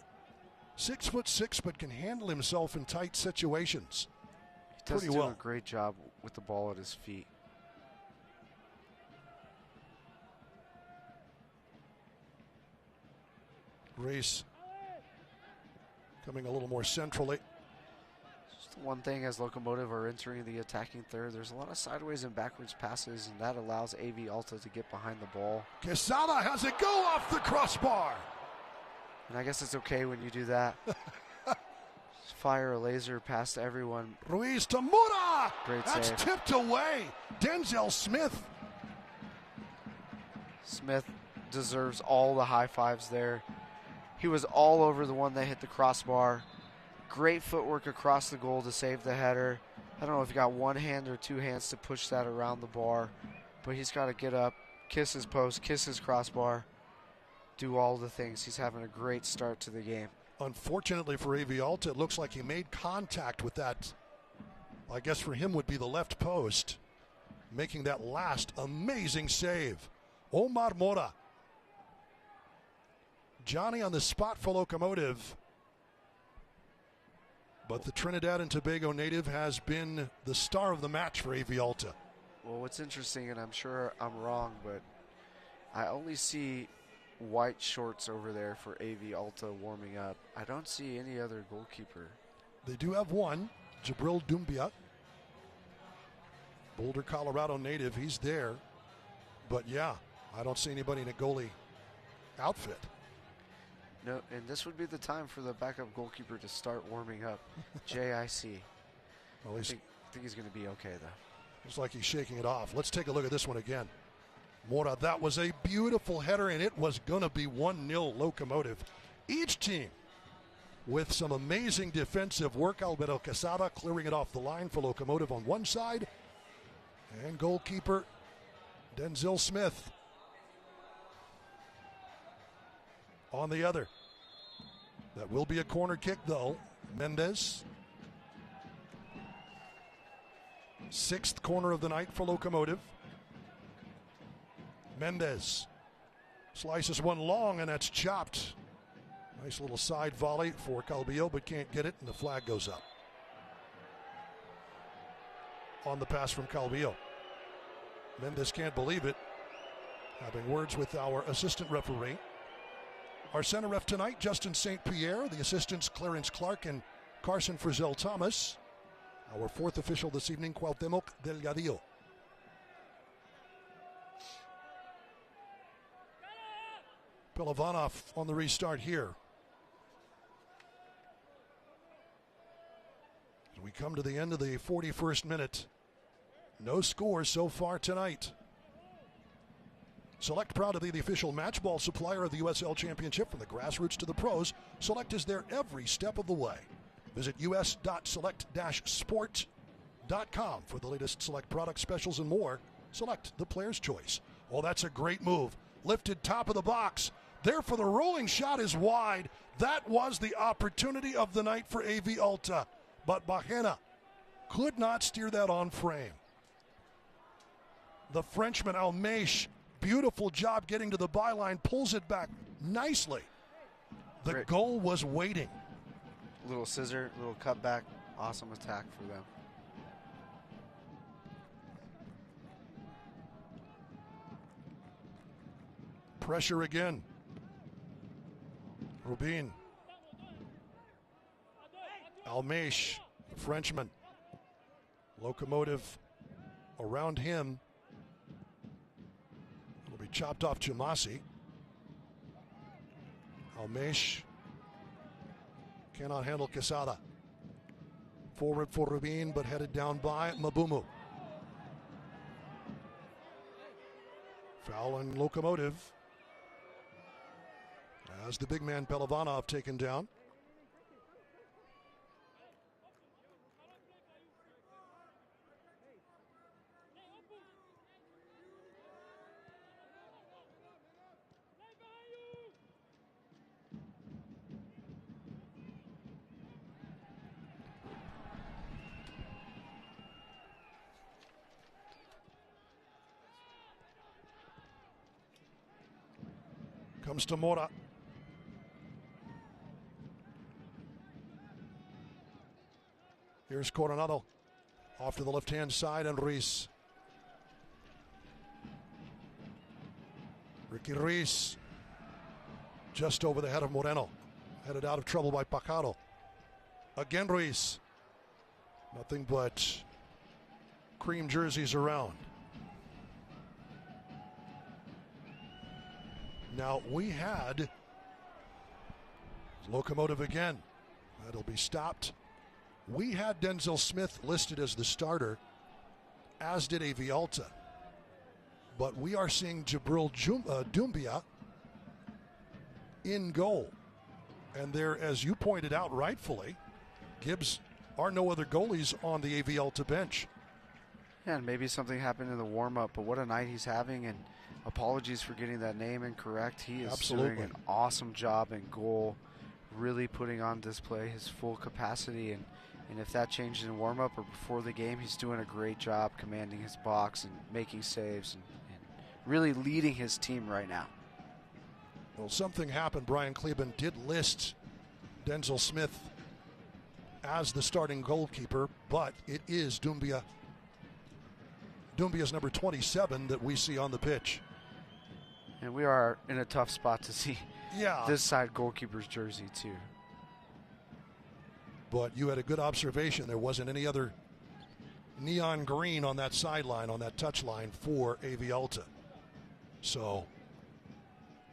6'6", but can handle himself in tight situations. He does Pretty do well. a great job with the ball at his feet. Reese coming a little more centrally. Just one thing, as Locomotive are entering the attacking third, there's a lot of sideways and backwards passes, and that allows AV Alta to get behind the ball. Quesada has it go off the crossbar. And I guess it's okay when you do that. Just fire a laser past everyone. Ruiz to Mura. Great That's save. tipped away. Denzel Smith. Smith deserves all the high fives there. He was all over the one that hit the crossbar. Great footwork across the goal to save the header. I don't know if he got one hand or two hands to push that around the bar, but he's got to get up, kiss his post, kiss his crossbar, do all the things. He's having a great start to the game. Unfortunately for AV Alta, it looks like he made contact with that, I guess for him would be the left post, making that last amazing save. Omar Mora. Johnny on the spot for Locomotive. But the Trinidad and Tobago native has been the star of the match for AV Alta. Well, what's interesting, and I'm sure I'm wrong, but I only see white shorts over there for AV Alta warming up. I don't see any other goalkeeper. They do have one, Jibril Doumbia. Boulder, Colorado native, he's there. But yeah, I don't see anybody in a goalie outfit. No, and this would be the time for the backup goalkeeper to start warming up. JIC. Well, I think he's going to be okay, though. Looks like he's shaking it off. Let's take a look at this one again. Mora, that was a beautiful header, and it was going to be 1-0 Locomotive. Each team with some amazing defensive work. Alberto Quesada clearing it off the line for Locomotive on one side. And goalkeeper Denzel Smith on the other. That will be a corner kick, though. Mendez. Sixth corner of the night for Locomotive. Mendez slices one long, and that's chopped. Nice little side volley for Calvillo, but can't get it, and the flag goes up. On the pass from Calvillo. Mendez can't believe it. Having words with our assistant referee. Our center ref tonight, Justin St. Pierre. The assistants, Clarence Clark and Carson Frizzell Thomas. Our fourth official this evening, Cuauhtemoc Delgadillo. Pilovanov on the restart here. As we come to the end of the 41st minute, no scores so far tonight. Select, proud to be the official match ball supplier of the USL Championship. From the grassroots to the pros, Select is there every step of the way. Visit us.select-sport.com for the latest Select product specials and more. Select, the player's choice. Oh, that's a great move. Lifted top of the box. There for the rolling shot is wide. That was the opportunity of the night for AV Alta. But Bajena could not steer that on frame. The Frenchman, Almeish, beautiful job getting to the byline, pulls it back nicely. The Great. Goal was waiting. Little scissor, little cutback, awesome attack for them. Pressure again. Rubin. Almeish, the Frenchman. Locomotive around him. It'll be chopped off Chumasi. Almeish cannot handle Quesada. Forward for Rubin, but headed down by Mabumu. Foul on Locomotive. As the big man Pilovanov taken down. Comes to Mora. Here's Coronado off to the left-hand side, and Ruiz. Ricky Ruiz just over the head of Moreno. Headed out of trouble by Pacaro. Again Ruiz. Nothing but cream jerseys around. Now we had Locomotive again. That'll be stopped. We had Denzel Smith listed as the starter, as did AV Alta. But we are seeing Jibril Doumbia in goal. And there, as you pointed out rightfully, Gibbs, are no other goalies on the AV Alta bench. Yeah, and maybe something happened in the warm-up, but what a night he's having, and apologies for getting that name incorrect. He is doing an awesome job in goal, really putting on display his full capacity, and if that changes in warm-up or before the game, he's doing a great job commanding his box and making saves and really leading his team right now. Well, something happened. Brian Kleben did list Denzel Smith as the starting goalkeeper, but it is Doumbia. Doumbia's number 27 that we see on the pitch. And we are in a tough spot to see this side goalkeeper's jersey too. But you had a good observation. There wasn't any other neon green on that sideline, on that touch line for AV Alta. So,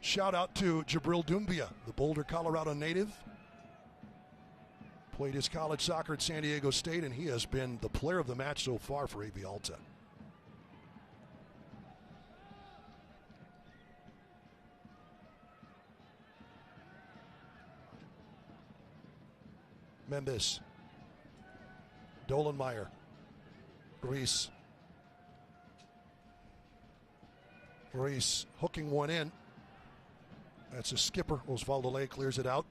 shout out to Jabril Doumbia, the Boulder, Colorado native. Played his college soccer at San Diego State, and he has been the player of the match so far for AV Alta. Mendes, Dolenmeyer, Reese hooking one in. That's a skipper. Osvaldo Ley clears it out.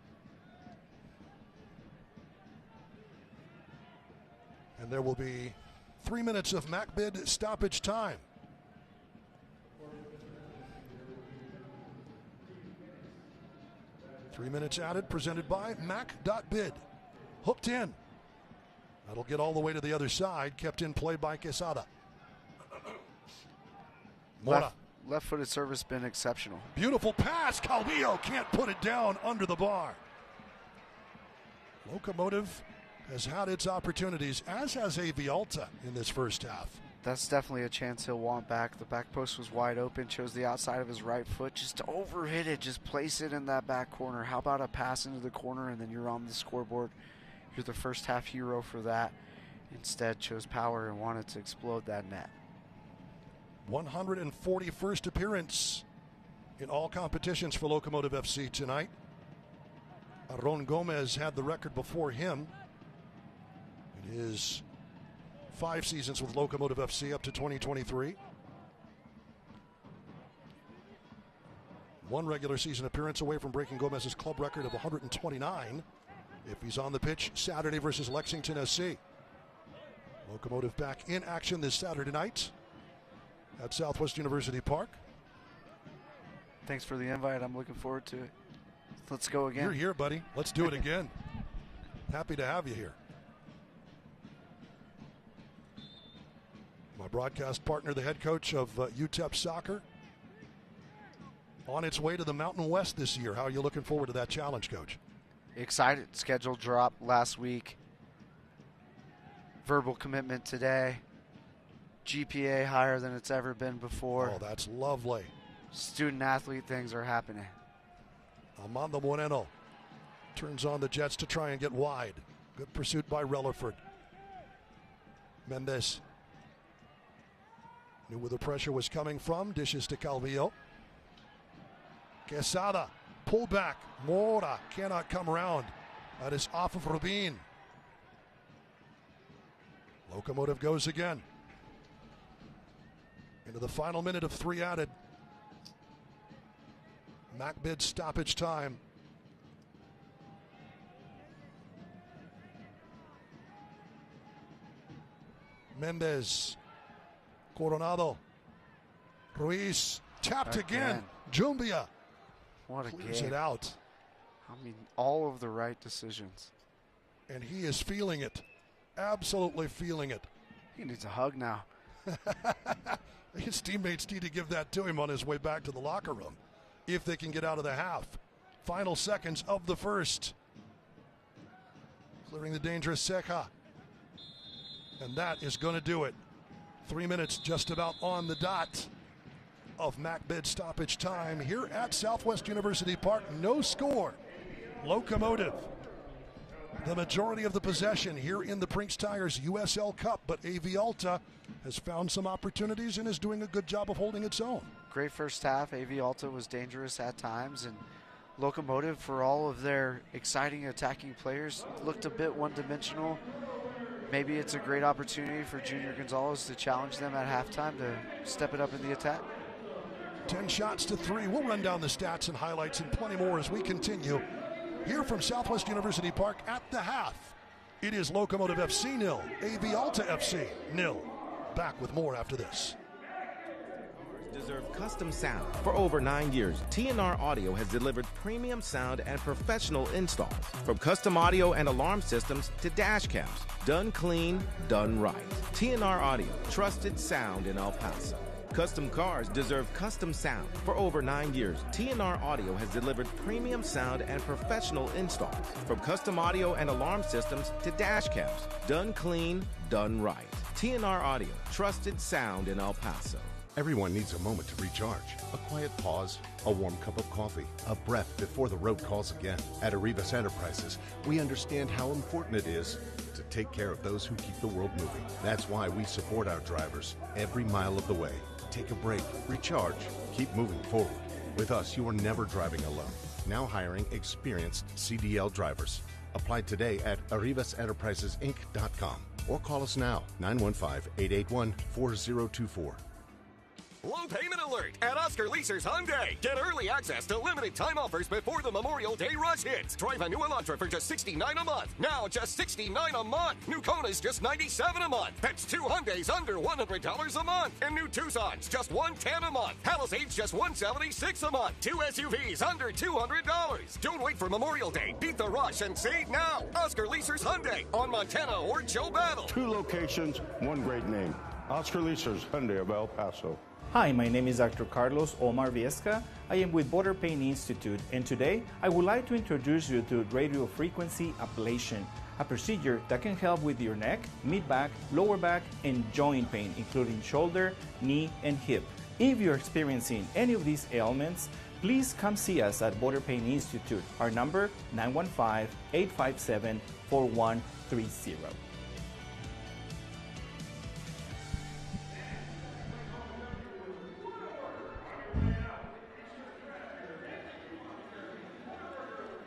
And there will be 3 minutes of MacBid stoppage time. Three minutes added, presented by Mac.bid. Hooked in. That'll get all the way to the other side. Kept in play by Quesada. Mora. Left-footed service been exceptional. Beautiful pass. Calvillo can't put it down under the bar. Locomotive has had its opportunities, as has AV Alta in this first half. That's definitely a chance he'll want back. The back post was wide open, chose the outside of his right foot just to overhit it, just place it in that back corner. How about a pass into the corner and then you're on the scoreboard? You're the first half hero for that. Instead, chose power and wanted to explode that net. 141st appearance in all competitions for Locomotive FC tonight. Aron Gomez had the record before him in his 5 seasons with Locomotive FC up to 2023. 1 regular season appearance away from breaking Gomez's club record of 129 if he's on the pitch Saturday versus Lexington SC. Locomotive back in action this Saturday night at Southwest University Park. Thanks for the invite. I'm looking forward to it. Let's go again. You're here, buddy. Let's do it again. Happy to have you here. My broadcast partner, the head coach of UTEP Soccer, on its way to the Mountain West this year. How are you looking forward to that challenge, Coach? Excited. Schedule dropped last week. Verbal commitment today. GPA higher than it's ever been before. Oh, that's lovely. Student-athlete things are happening. Armando Moreno turns on the Jets to try and get wide. Good pursuit by Relaford. Mendes knew where the pressure was coming from. Dishes to Calvillo. Quesada, pull back. Mora cannot come around. That is off of Rubin. Locomotive goes again. Into the final minute of 3 added. MacBid stoppage time. Mendes. Coronado. Ruiz tapped again. Doumbia. What a clears game. It out. I mean, all of the right decisions. And he is feeling it. Absolutely feeling it. He needs a hug now. His teammates need to give that to him on his way back to the locker room, if they can get out of the half. Final seconds of the first. Clearing the dangerous Seca. And that is going to do it. 3 minutes just about on the dot of MacBid stoppage time here at Southwest University Park. No score. Locomotive, the majority of the possession here in the Prinx Tigers USL Cup, but AV Alta has found some opportunities and is doing a good job of holding its own. Great first half. AV Alta was dangerous at times, and Locomotive, for all of their exciting attacking players, looked a bit one-dimensional. Maybe it's a great opportunity for Junior Gonzalez to challenge them at halftime to step it up in the attack. 10 shots to 3. We'll run down the stats and highlights and plenty more as we continue here from Southwest University Park at the half. It is Locomotive FC 0, AV Alta FC 0. Back with more after this. Deserve custom sound. For over 9 years, TNR Audio has delivered premium sound and professional installs. From custom audio and alarm systems to dash cams. Done clean, done right. TNR Audio, trusted sound in El Paso. Custom cars deserve custom sound. For over 9 years, TNR Audio has delivered premium sound and professional installs. From custom audio and alarm systems to dash cams. Done clean, done right. TNR Audio, trusted sound in El Paso. Everyone needs a moment to recharge. A quiet pause, a warm cup of coffee, a breath before the road calls again. At Arribas Enterprises, we understand how important it is to take care of those who keep the world moving. That's why we support our drivers every mile of the way. Take a break, recharge, keep moving forward. With us, you are never driving alone. Now hiring experienced CDL drivers. Apply today at arribasenterprisesinc.com or call us now, 915-881-4024. Low payment alert at Oscar Leasers Hyundai. Get early access to limited time offers before the Memorial Day rush hits. Drive a new Elantra for just $69 a month. Now just $69 a month. New Kona's just $97 a month. That's 2 Hyundais under $100 a month. And new Tucson's just $110 a month. Palisades just $176 a month. 2 SUVs under $200. Don't wait for Memorial Day. Beat the rush and save now. Oscar Leasers Hyundai on Montana or Joe Battle. 2 locations, 1 great name. Oscar Leasers Hyundai of El Paso. Hi, my name is Dr. Carlos Omar Viesca. I am with Border Pain Institute, and today I would like to introduce you to radio frequency ablation, a procedure that can help with your neck, mid-back, lower back, and joint pain, including shoulder, knee, and hip. If you're experiencing any of these ailments, please come see us at Border Pain Institute. Our number, 915-857-4130.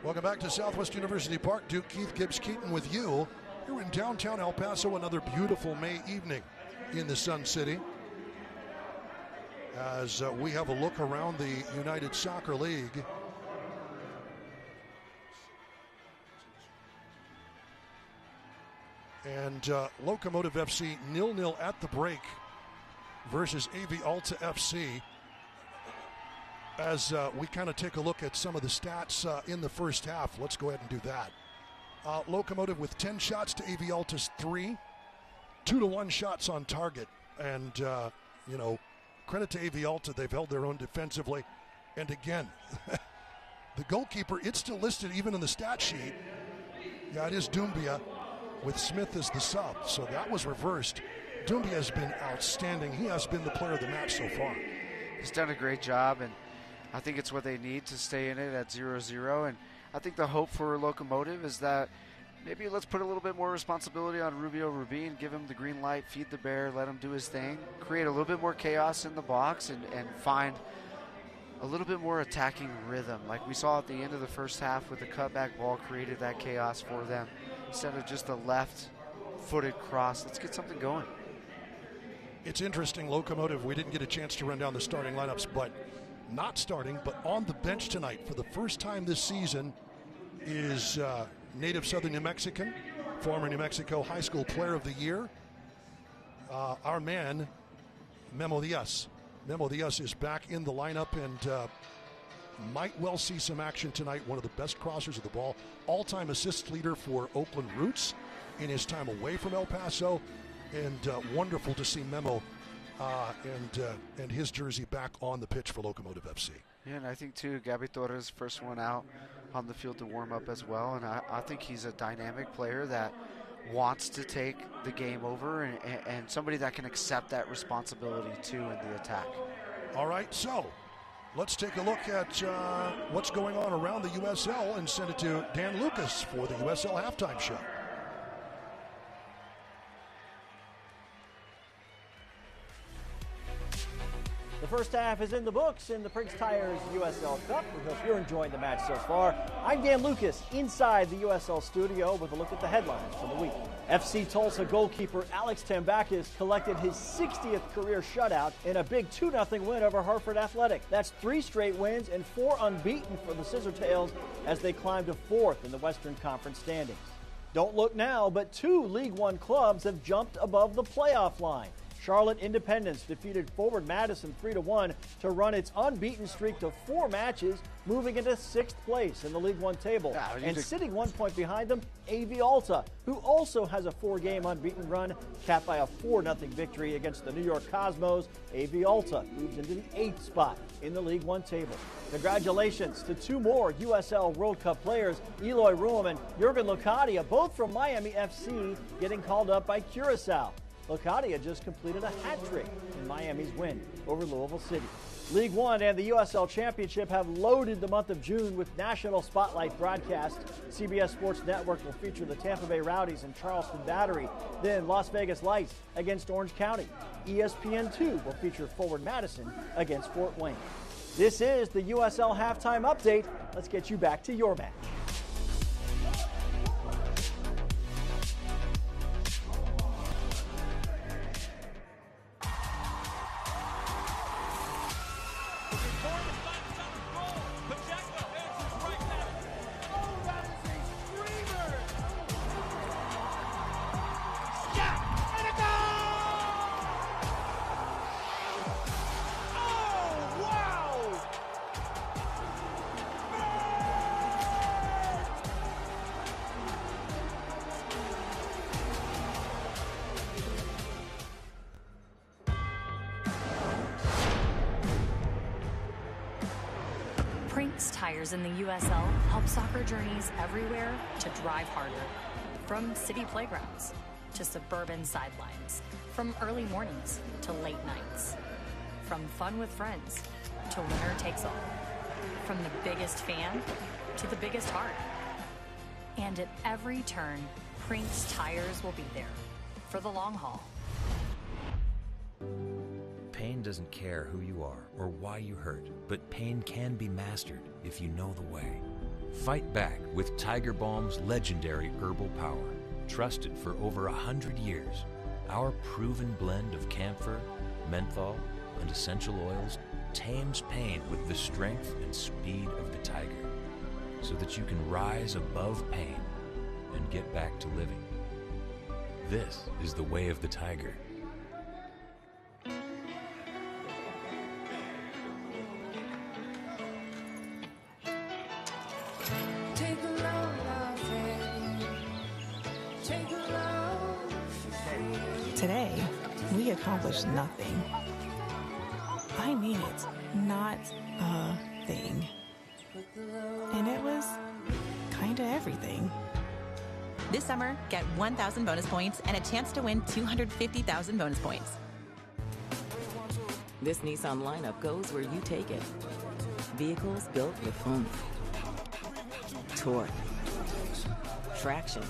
Welcome back to Southwest University Park. Duke Keith Gibbs Keaton with you. Here in downtown El Paso, another beautiful May evening in the Sun City. As we have a look around the United Soccer League. And Locomotive FC 0-0 at the break versus AV Alta FC. As we kind of take a look at some of the stats in the first half. Let's go ahead and do that. Locomotive with 10 shots to AV Alta's 3. 2-1 shots on target. And, you know, credit to AV Alta. They've held their own defensively. And again, the goalkeeper, it's still listed even in the stat sheet. Yeah, it is Doumbia with Smith as the sub. So that was reversed. Doumbia has been outstanding. He has been the player of the match so far. He's done a great job, and I think it's what they need to stay in it at 0-0. And I think the hope for Locomotive is that maybe let's put a little bit more responsibility on Rubio Rubin, give him the green light, feed the bear, let him do his thing, create a little bit more chaos in the box, and find a little bit more attacking rhythm. Like we saw at the end of the first half with the cutback ball created that chaos for them. Instead of just a left-footed cross, let's get something going. It's interesting, Locomotive, we didn't get a chance to run down the starting lineups, but not starting, but on the bench tonight for the first time this season is native Southern New Mexican, former New Mexico High School Player of the Year, our man, Memo Diaz. Memo Diaz is back in the lineup and might well see some action tonight. One of the best crossers of the ball, all-time assist leader for Oakland Roots in his time away from El Paso, and wonderful to see Memo and his jersey back on the pitch for Locomotive FC. Yeah, and I think too, Gabby Torres, first one out on the field to warm up as well, and I think he's a dynamic player that wants to take the game over and somebody that can accept that responsibility too in the attack. All right, so let's take a look at what's going on around the USL and send it to Dan Lucas for the USL halftime show. The first half is in the books in the Prinx Tires USL Cup. We hope you're enjoying the match so far. I'm Dan Lucas inside the USL studio with a look at the headlines for the week. FC Tulsa goalkeeper Alex Tambakis collected his 60th career shutout in a big 2-0 win over Hartford Athletic. That's 3 straight wins and 4 unbeaten for the Scissortails as they climb to 4th in the Western Conference standings. Don't look now, but 2 League One clubs have jumped above the playoff line. Charlotte Independence defeated Forward Madison 3-1 to run its unbeaten streak to 4 matches, moving into 6th place in the League One table. And sitting 1 point behind them, AV Alta, who also has a 4-game unbeaten run, capped by a 4-0 victory against the New York Cosmos. AV Alta moves into the 8th spot in the League One table. Congratulations to 2 more USL World Cup players, Eloy Ruhm and Jurgen Locadia, both from Miami FC, getting called up by Curacao. Locadia just completed a hat trick in Miami's win over Louisville City. League One and the USL Championship have loaded the month of June with national spotlight broadcasts. CBS Sports Network will feature the Tampa Bay Rowdies and Charleston Battery, then Las Vegas Lights against Orange County. ESPN2 will feature Forward Madison against Fort Wayne. This is the USL Halftime Update. Let's get you back to your match. Prinx tires in the USL help soccer journeys everywhere to drive harder. From city playgrounds to suburban sidelines, from early mornings to late nights, from fun with friends to winner takes all, from the biggest fan to the biggest heart. And at every turn, Prinx tires will be there for the long haul. Pain doesn't care who you are or why you hurt, but pain can be mastered if you know the way. Fight back with Tiger Balm's legendary herbal power. Trusted for over 100 years, our proven blend of camphor, menthol, and essential oils tames pain with the strength and speed of the tiger, so that you can rise above pain and get back to living. This is the way of the tiger. Today, we accomplished nothing. I mean it, not a thing. And it was kinda everything. This summer, get 1,000 bonus points and a chance to win 250,000 bonus points. This Nissan lineup goes where you take it. Vehicles built with oomph, torque, traction,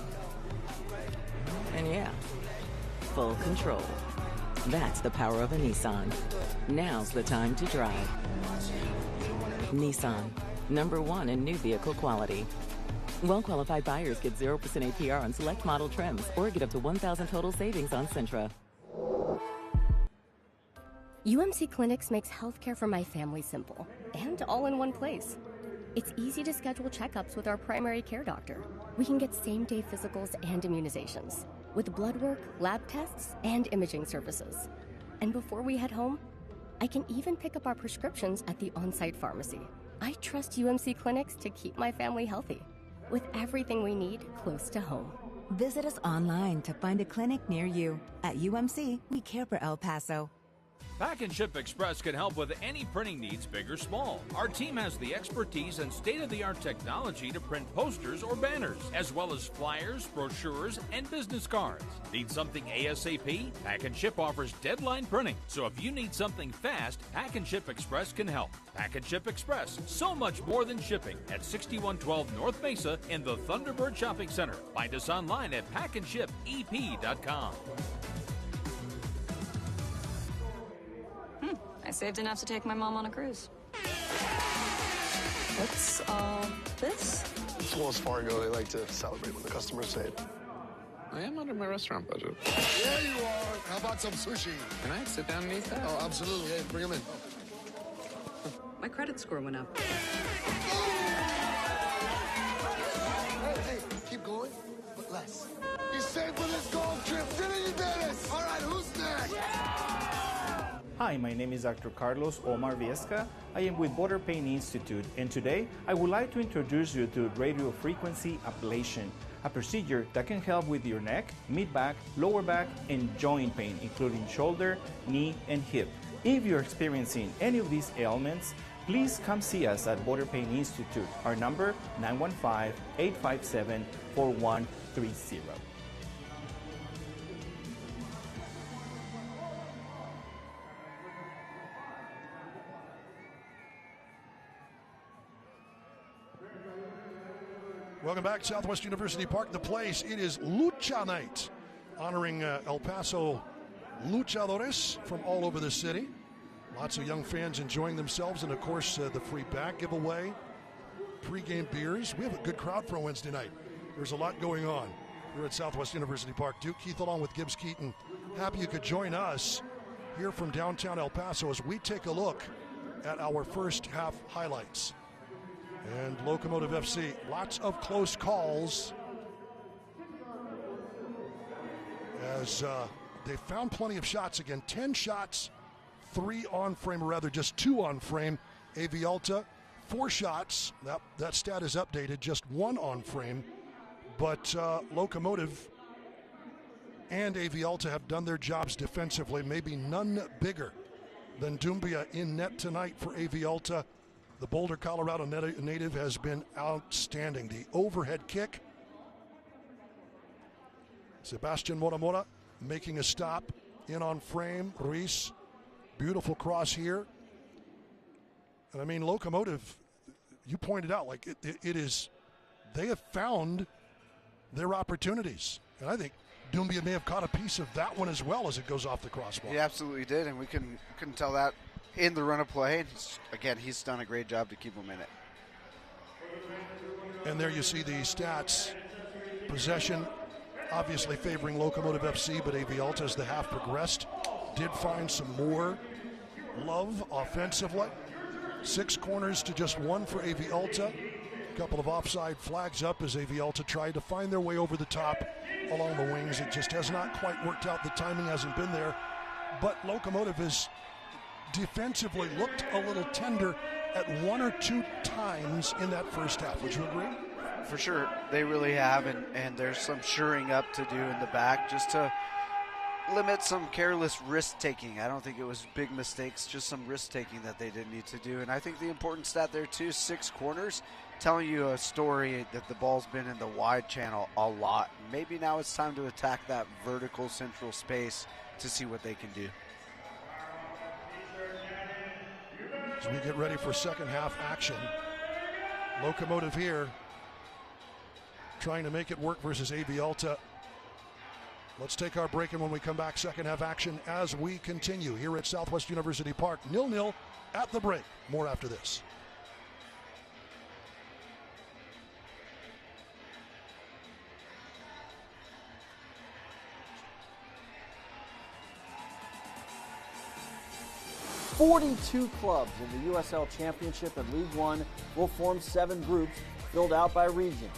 and yeah, full control. That's the power of a Nissan. Now's the time to drive. Nissan, #1 in new vehicle quality. Well-qualified buyers get 0% APR on select model trims or get up to $1,000 total savings on Sentra. UMC Clinics makes healthcare for my family simple and all in one place. It's easy to schedule checkups with our primary care doctor. We can get same-day physicals and immunizations with blood work, lab tests, and imaging services. And before we head home, I can even pick up our prescriptions at the on-site pharmacy. I trust UMC Clinics to keep my family healthy, with everything we need close to home. Visit us online to find a clinic near you. At UMC, we care for El Paso. Pack and Ship Express can help with any printing needs, big or small. Our team has the expertise and state-of-the-art technology to print posters or banners, as well as flyers, brochures, and business cards. Need something ASAP? Pack and Ship offers deadline printing, so if you need something fast, Pack and Ship Express can help. Pack and Ship Express, so much more than shipping, at 6112 North Mesa in the Thunderbird Shopping Center. Find us online at packandshipep.com. I saved enough to take my mom on a cruise. What's all this? It's Wells Fargo. They like to celebrate when the customers say it. I am under my restaurant budget. Yeah, you are. How about some sushi? Can I sit down and eat that? Oh, absolutely. Hey, bring them in. My credit score went up. Hey, keep going, but less. You saved for this golf trip, didn't you, Dennis? All right, who's next? Yeah! Hi, my name is Dr. Carlos Omar Viesca. I am with Border Pain Institute, and today I would like to introduce you to radio frequency ablation, a procedure that can help with your neck, mid-back, lower back, and joint pain, including shoulder, knee, and hip. If you're experiencing any of these ailments, please come see us at Border Pain Institute. Our number, 915-857-4130. Welcome back, Southwest University Park. The place, it is Lucha Night, honoring El Paso luchadores from all over the city. Lots of young fans enjoying themselves, and of course, the free bag giveaway, pregame beers. We have a good crowd for a Wednesday night. There's a lot going on here at Southwest University Park. Duke Keith along with Gibbs Keaton. Happy you could join us here from downtown El Paso as we take a look at our first half highlights. And Locomotive FC, lots of close calls as they found plenty of shots again. 10 shots, 3 on frame, or rather just 2 on frame. AV Alta, 4 shots. That stat is updated, just 1 on frame. But Locomotive and AV Alta have done their jobs defensively, maybe none bigger than Dumbia in net tonight for AV Alta. The Boulder, Colorado native has been outstanding. The overhead kick. Sebastian Mora making a stop in on frame. Ruiz, beautiful cross here. And I mean, Locomotive, you pointed out, like it is, they have found their opportunities. And I think Dumbia may have caught a piece of that one as well as it goes off the crossbar. He absolutely did, and we couldn't tell that in the run of play. Again, he's done a great job to keep him in it. And there you see the stats. Possession obviously favoring Locomotive FC, but AV Alta as the half progressed did find some more love offensively. 6 corners to just 1 for AV Alta. A couple of offside flags up as AV Alta tried to find their way over the top along the wings. It just has not quite worked out. The timing hasn't been there. But Locomotive has defensively looked a little tender at 1 or 2 times in that first half. Would you agree? For sure, they really have, and there's some shoring up to do in the back just to limit some careless risk-taking. I don't think it was big mistakes, just some risk-taking that they didn't need to do. And I think the important stat there, too, 6 corners, telling you a story that the ball's been in the wide channel a lot. Maybe now it's time to attack that vertical central space to see what they can do. As we get ready for second half action, Locomotive here trying to make it work versus AV Alta. Let's take our break, and when we come back, second half action as we continue here at Southwest University Park. 0-0 at the break. More after this. "42 clubs in the USL Championship and League One will form 7 groups filled out by region.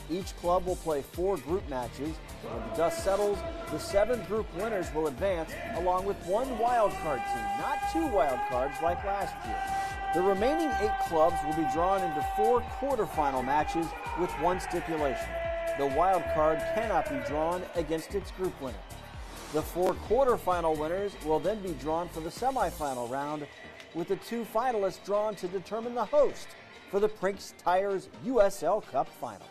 Each club will play 4 group matches. When the dust settles, the 7 group winners will advance along with 1 wild card team, not 2 wild cards like last year. The remaining 8 clubs will be drawn into 4 quarterfinal matches with 1 stipulation. The wild card cannot be drawn against its group winner. The 4 quarterfinal winners will then be drawn for the semifinal round, with the 2 finalists drawn to determine the host for the Prinx Tires USL Cup final.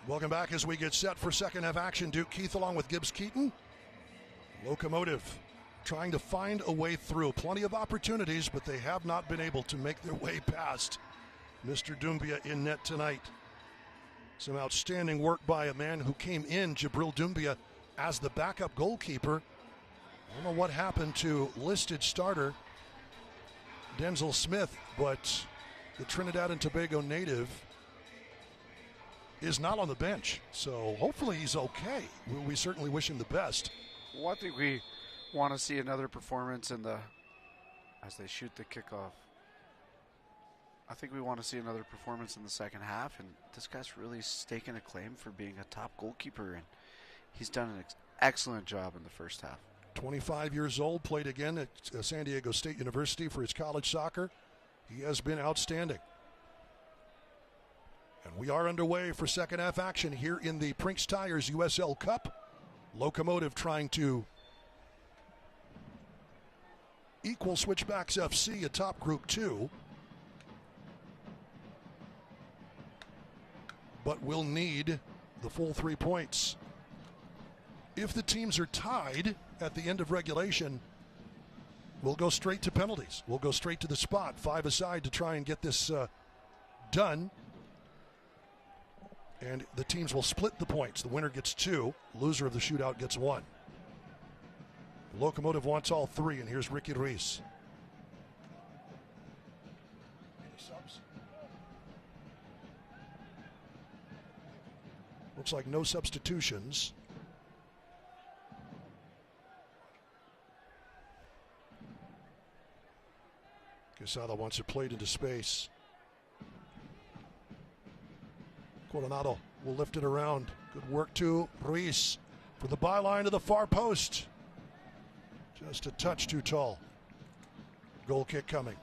Welcome back as we get set for second half action. Duke Keith along with Gibbs Keaton. Locomotive trying to find a way through. Plenty of opportunities, but they have not been able to make their way past Mr. Dumbia in net tonight. Some outstanding work by a man who came in, Jibril Dumbia, as the backup goalkeeper. I don't know what happened to listed starter Denzel Smith, but the Trinidad and Tobago native is not on the bench. So hopefully he's okay. We certainly wish him the best. Well, I think we want to see another performance as they shoot the kickoff. I think we want to see another performance in the second half, and this guy's really staking a claim for being a top goalkeeper, and he's done an excellent job in the first half. 25 years old, played again at San Diego State University for his college soccer. He has been outstanding. And we are underway for second half action here in the Prinx Tires USL Cup. Locomotive trying to equal Switchbacks FC atop Group 2. But will need the full 3 points. If the teams are tied at the end of regulation, we'll go straight to penalties. We'll go straight to the spot, 5 aside to try and get this done. And the teams will split the points. The winner gets 2. Loser of the shootout gets 1. The Locomotive wants all 3, and here's Ricky Ruiz. Any subs? Looks like no substitutions. Quesada wants it played into space. Coronado will lift it around. Good work to Ruiz for the byline to the far post. Just a touch too tall. Goal kick coming.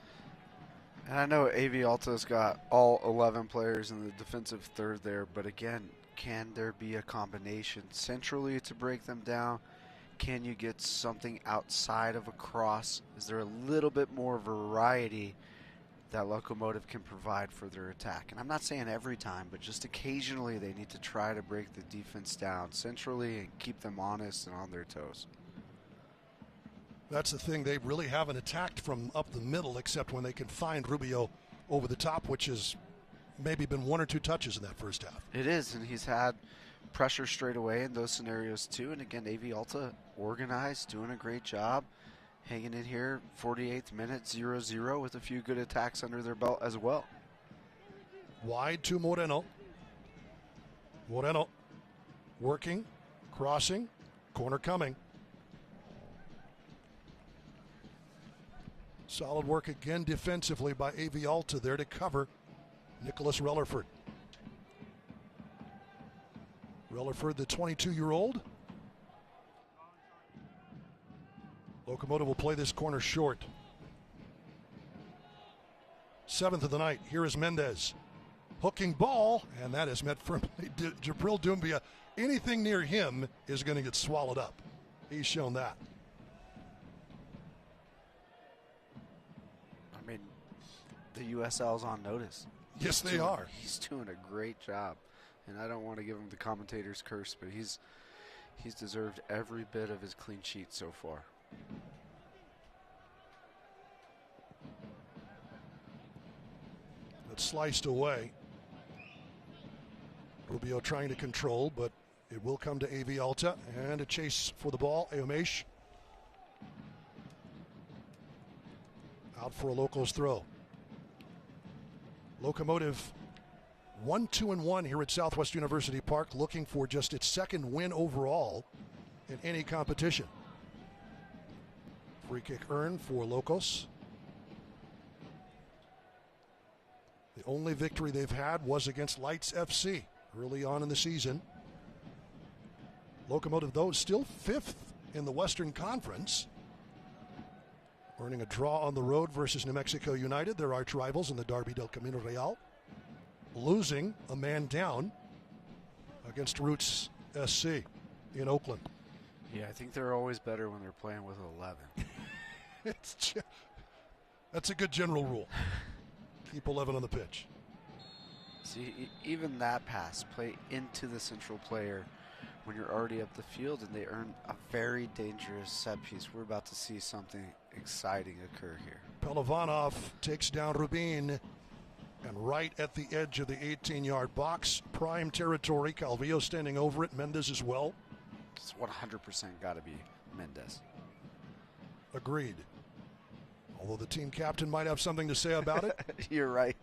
And I know AV Alta's got all 11 players in the defensive third there, but again, can there be a combination centrally to break them down? Can you get something outside of a cross? Is there a little bit more variety that Locomotive can provide for their attack? And I'm not saying every time, but just occasionally they need to try to break the defense down centrally and keep them honest and on their toes. That's the thing. They really haven't attacked from up the middle except when they can find Rubio over the top, which has maybe been 1 or 2 touches in that first half. It is, and he's had pressure straight away in those scenarios too. And again, AV Alta organized, doing a great job, hanging in here. 48th minute, 0-0 with a few good attacks under their belt as well. Wide to Moreno. Moreno working, crossing, corner coming. Solid work again defensively by AV Alta there to cover Nicholas Rellerford. Rellerford, the 22-year-old. Locomotive will play this corner short. 7th of the night. Here is Mendez. Hooking ball, and that is met firmly. Jabril Doumbia, anything near him is going to get swallowed up. He's shown that. I mean, the USL's on notice. Yes, they are. He's doing a great job. And I don't want to give him the commentator's curse, but he's deserved every bit of his clean sheet so far. It's sliced away. Rubio trying to control, but it will come to AV Alta. And a chase for the ball. Ayomesh out for a Locos throw. Locomotive 1-2-1 here at Southwest University Park, looking for just its 2nd win overall in any competition. Free kick earned for Locos. The only victory they've had was against Lights FC early on in the season. Locomotive, though, still 5th in the Western Conference, earning a draw on the road versus New Mexico United, their arch rivals in the Derby del Camino Real. Losing a man down against Roots SC in Oakland. Yeah, I think they're always better when they're playing with 11. That's a good general rule. Keep 11 on the pitch. See, even that pass, play into the central player when you're already up the field, and they earn a very dangerous set piece. We're about to see something exciting occur here. Pelovanov takes down Rubin, and right at the edge of the 18-yard box, prime territory. Calvillo standing over it, Mendez as well. It's 100% got to be Mendez. Agreed. Although the team captain might have something to say about it. You're right.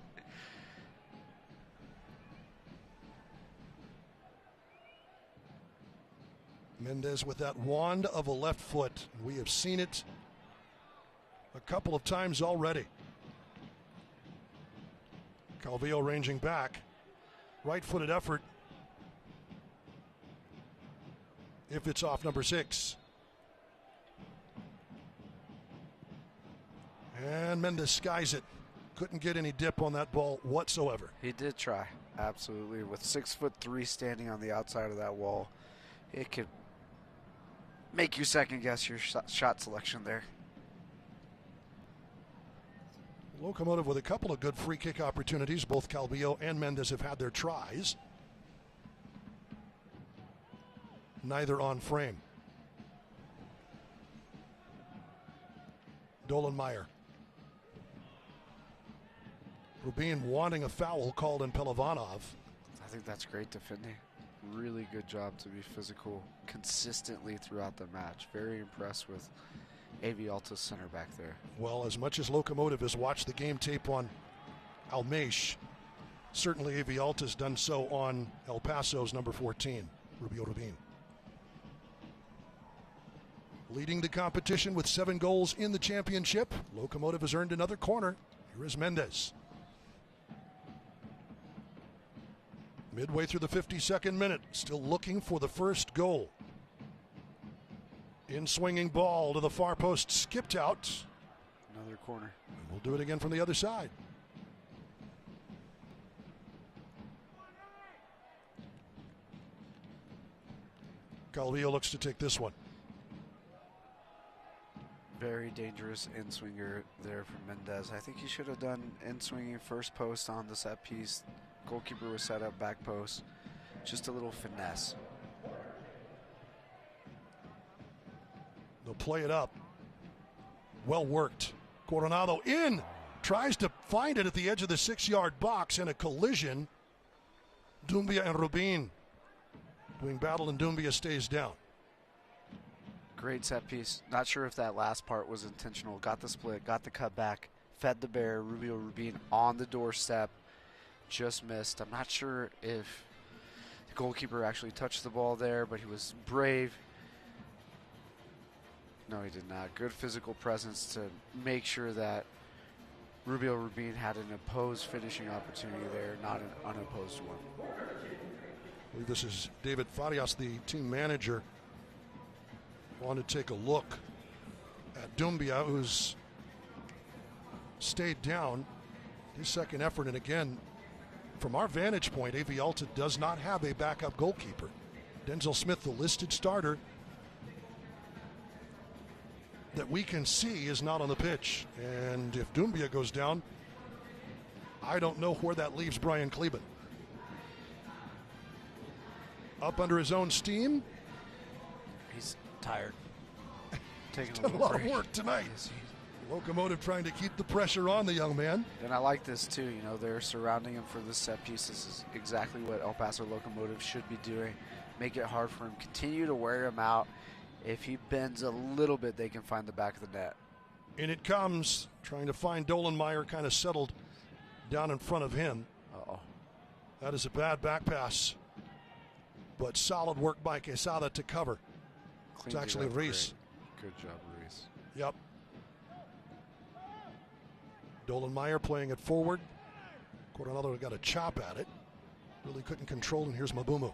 Mendez with that wand of a left foot. We have seen it a couple of times already. Calvillo ranging back. Right-footed effort. If it's off number 6. And Mendes skies it. Couldn't get any dip on that ball whatsoever. He did try, absolutely. With 6'3" standing on the outside of that wall, it could make you second guess your shot selection there. Locomotive with a couple of good free kick opportunities. Both Calvillo and Mendes have had their tries. Neither on frame. Dolenmeyer. Rubin wanting a foul called in Pelivanov. I think that's great defending. Really good job to be physical consistently throughout the match. Very impressed with AV Alta's center back there. Well, as much as Locomotive has watched the game tape on Almeish, certainly AV Alta's done so on El Paso's number 14, Rubio Rubin. Leading the competition with 7 goals in the championship, Locomotive has earned another corner. Here is Mendes. Midway through the 52nd minute, still looking for the first goal. In swinging ball to the far post, skipped out. Another corner. And we'll do it again from the other side. Calvillo looks to take this one. Very dangerous in-swinger there from Mendes. I think he should have done in-swinging first post on the set piece. Goalkeeper was set up back post. Just a little finesse. They'll play it up. Well worked. Coronado in. Tries to find it at the edge of the 6-yard box in a collision. Doumbia and Rubin doing battle, and Doumbia stays down. Great set piece. Not sure if that last part was intentional. Got the split, got the cut back, fed the bear. Rubio Rubin on the doorstep. Just missed. I'm not sure if the goalkeeper actually touched the ball there, but he was brave. No, he did not. Good physical presence to make sure that Rubio Rubin had an opposed finishing opportunity there, not an unopposed one. I believe this is David Farias, the team manager. Want to take a look at Doumbia, who's stayed down. His second effort, and again, from our vantage point, AV Alta does not have a backup goalkeeper. Denzel Smith, the listed starter that we can see, is not on the pitch. And if Doumbia goes down, I don't know where that leaves Brian Kleben. Up under his own steam. He's tired. Taking a lot of work tonight. Locomotive trying to keep the pressure on the young man. And I like this too. You know, they're surrounding him for this set piece. This is exactly what El Paso Locomotive should be doing. Make it hard for him. Continue to wear him out. If he bends a little bit, they can find the back of the net. And it comes, trying to find Dolenmeyer, kind of settled down in front of him. Uh-oh. That is a bad back pass. But solid work by Quesada to cover. Cleans it's actually Reese. Good job, Reese. Yep. Dolenmeyer playing it forward. Coronado got a chop at it. Really couldn't control, and here's Mabumu.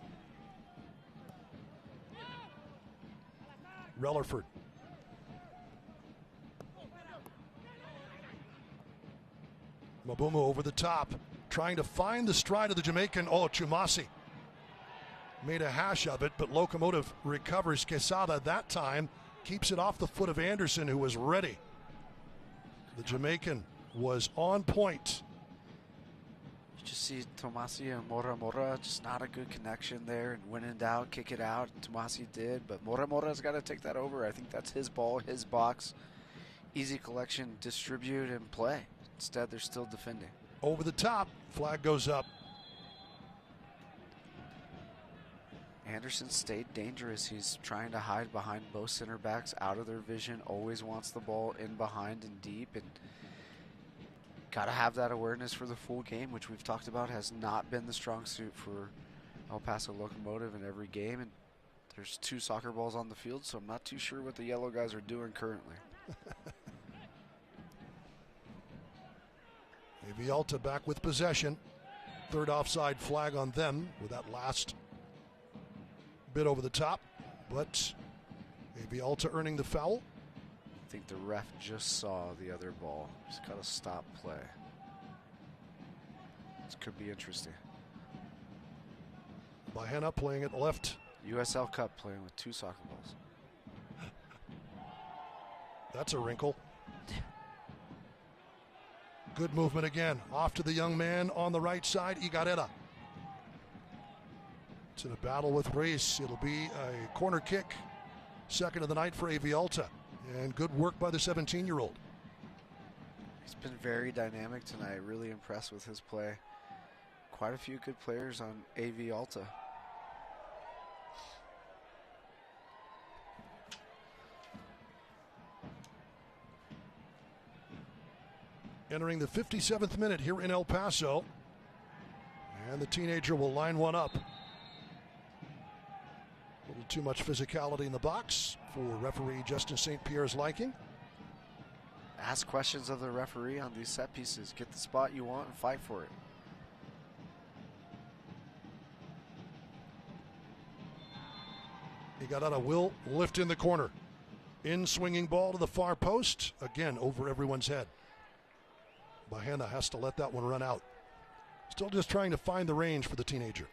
Rellerford. Mabumu over the top, trying to find the stride of the Jamaican. Oh, Chumasi made a hash of it, but Locomotive recovers. Quesada that time keeps it off the foot of Anderson, who was ready. The Jamaican was on point. You just see Tomasi and Mora, just not a good connection there. And when in doubt, kick it out. Tomasi did, but Mora's got to take that over. I think that's his ball, his box. Easy collection, distribute, and play. Instead, they're still defending. Over the top, flag goes up. Anderson stayed dangerous. He's trying to hide behind both center backs, out of their vision, always wants the ball in behind and deep, and got to have that awareness for the full game, which we've talked about has not been the strong suit for El Paso Locomotive in every game. And there's 2 soccer balls on the field, so I'm not too sure what the yellow guys are doing currently. AV Alta back with possession. Third offside flag on them with that last bit over the top. But AV Alta earning the foul. I think the ref just saw the other ball. Just got to stop play. This could be interesting. Bahena playing at left. USL Cup playing with 2 soccer balls. That's a wrinkle. Good movement again. Off to the young man on the right side, Igarera. It's in a battle with Reis. It'll be a corner kick. Second of the night for AV Alta. And good work by the 17-year-old. He's been very dynamic tonight. Really impressed with his play. Quite a few good players on AV Alta. Entering the 57th minute here in El Paso. And the teenager will line one up. A little too much physicality in the box for referee Justin St. Pierre's liking. Ask questions of the referee on these set pieces. Get the spot you want and fight for it. Igarera will lift in the corner. In swinging ball to the far post. Again, over everyone's head. Bahena has to let that one run out. Still just trying to find the range for the teenager.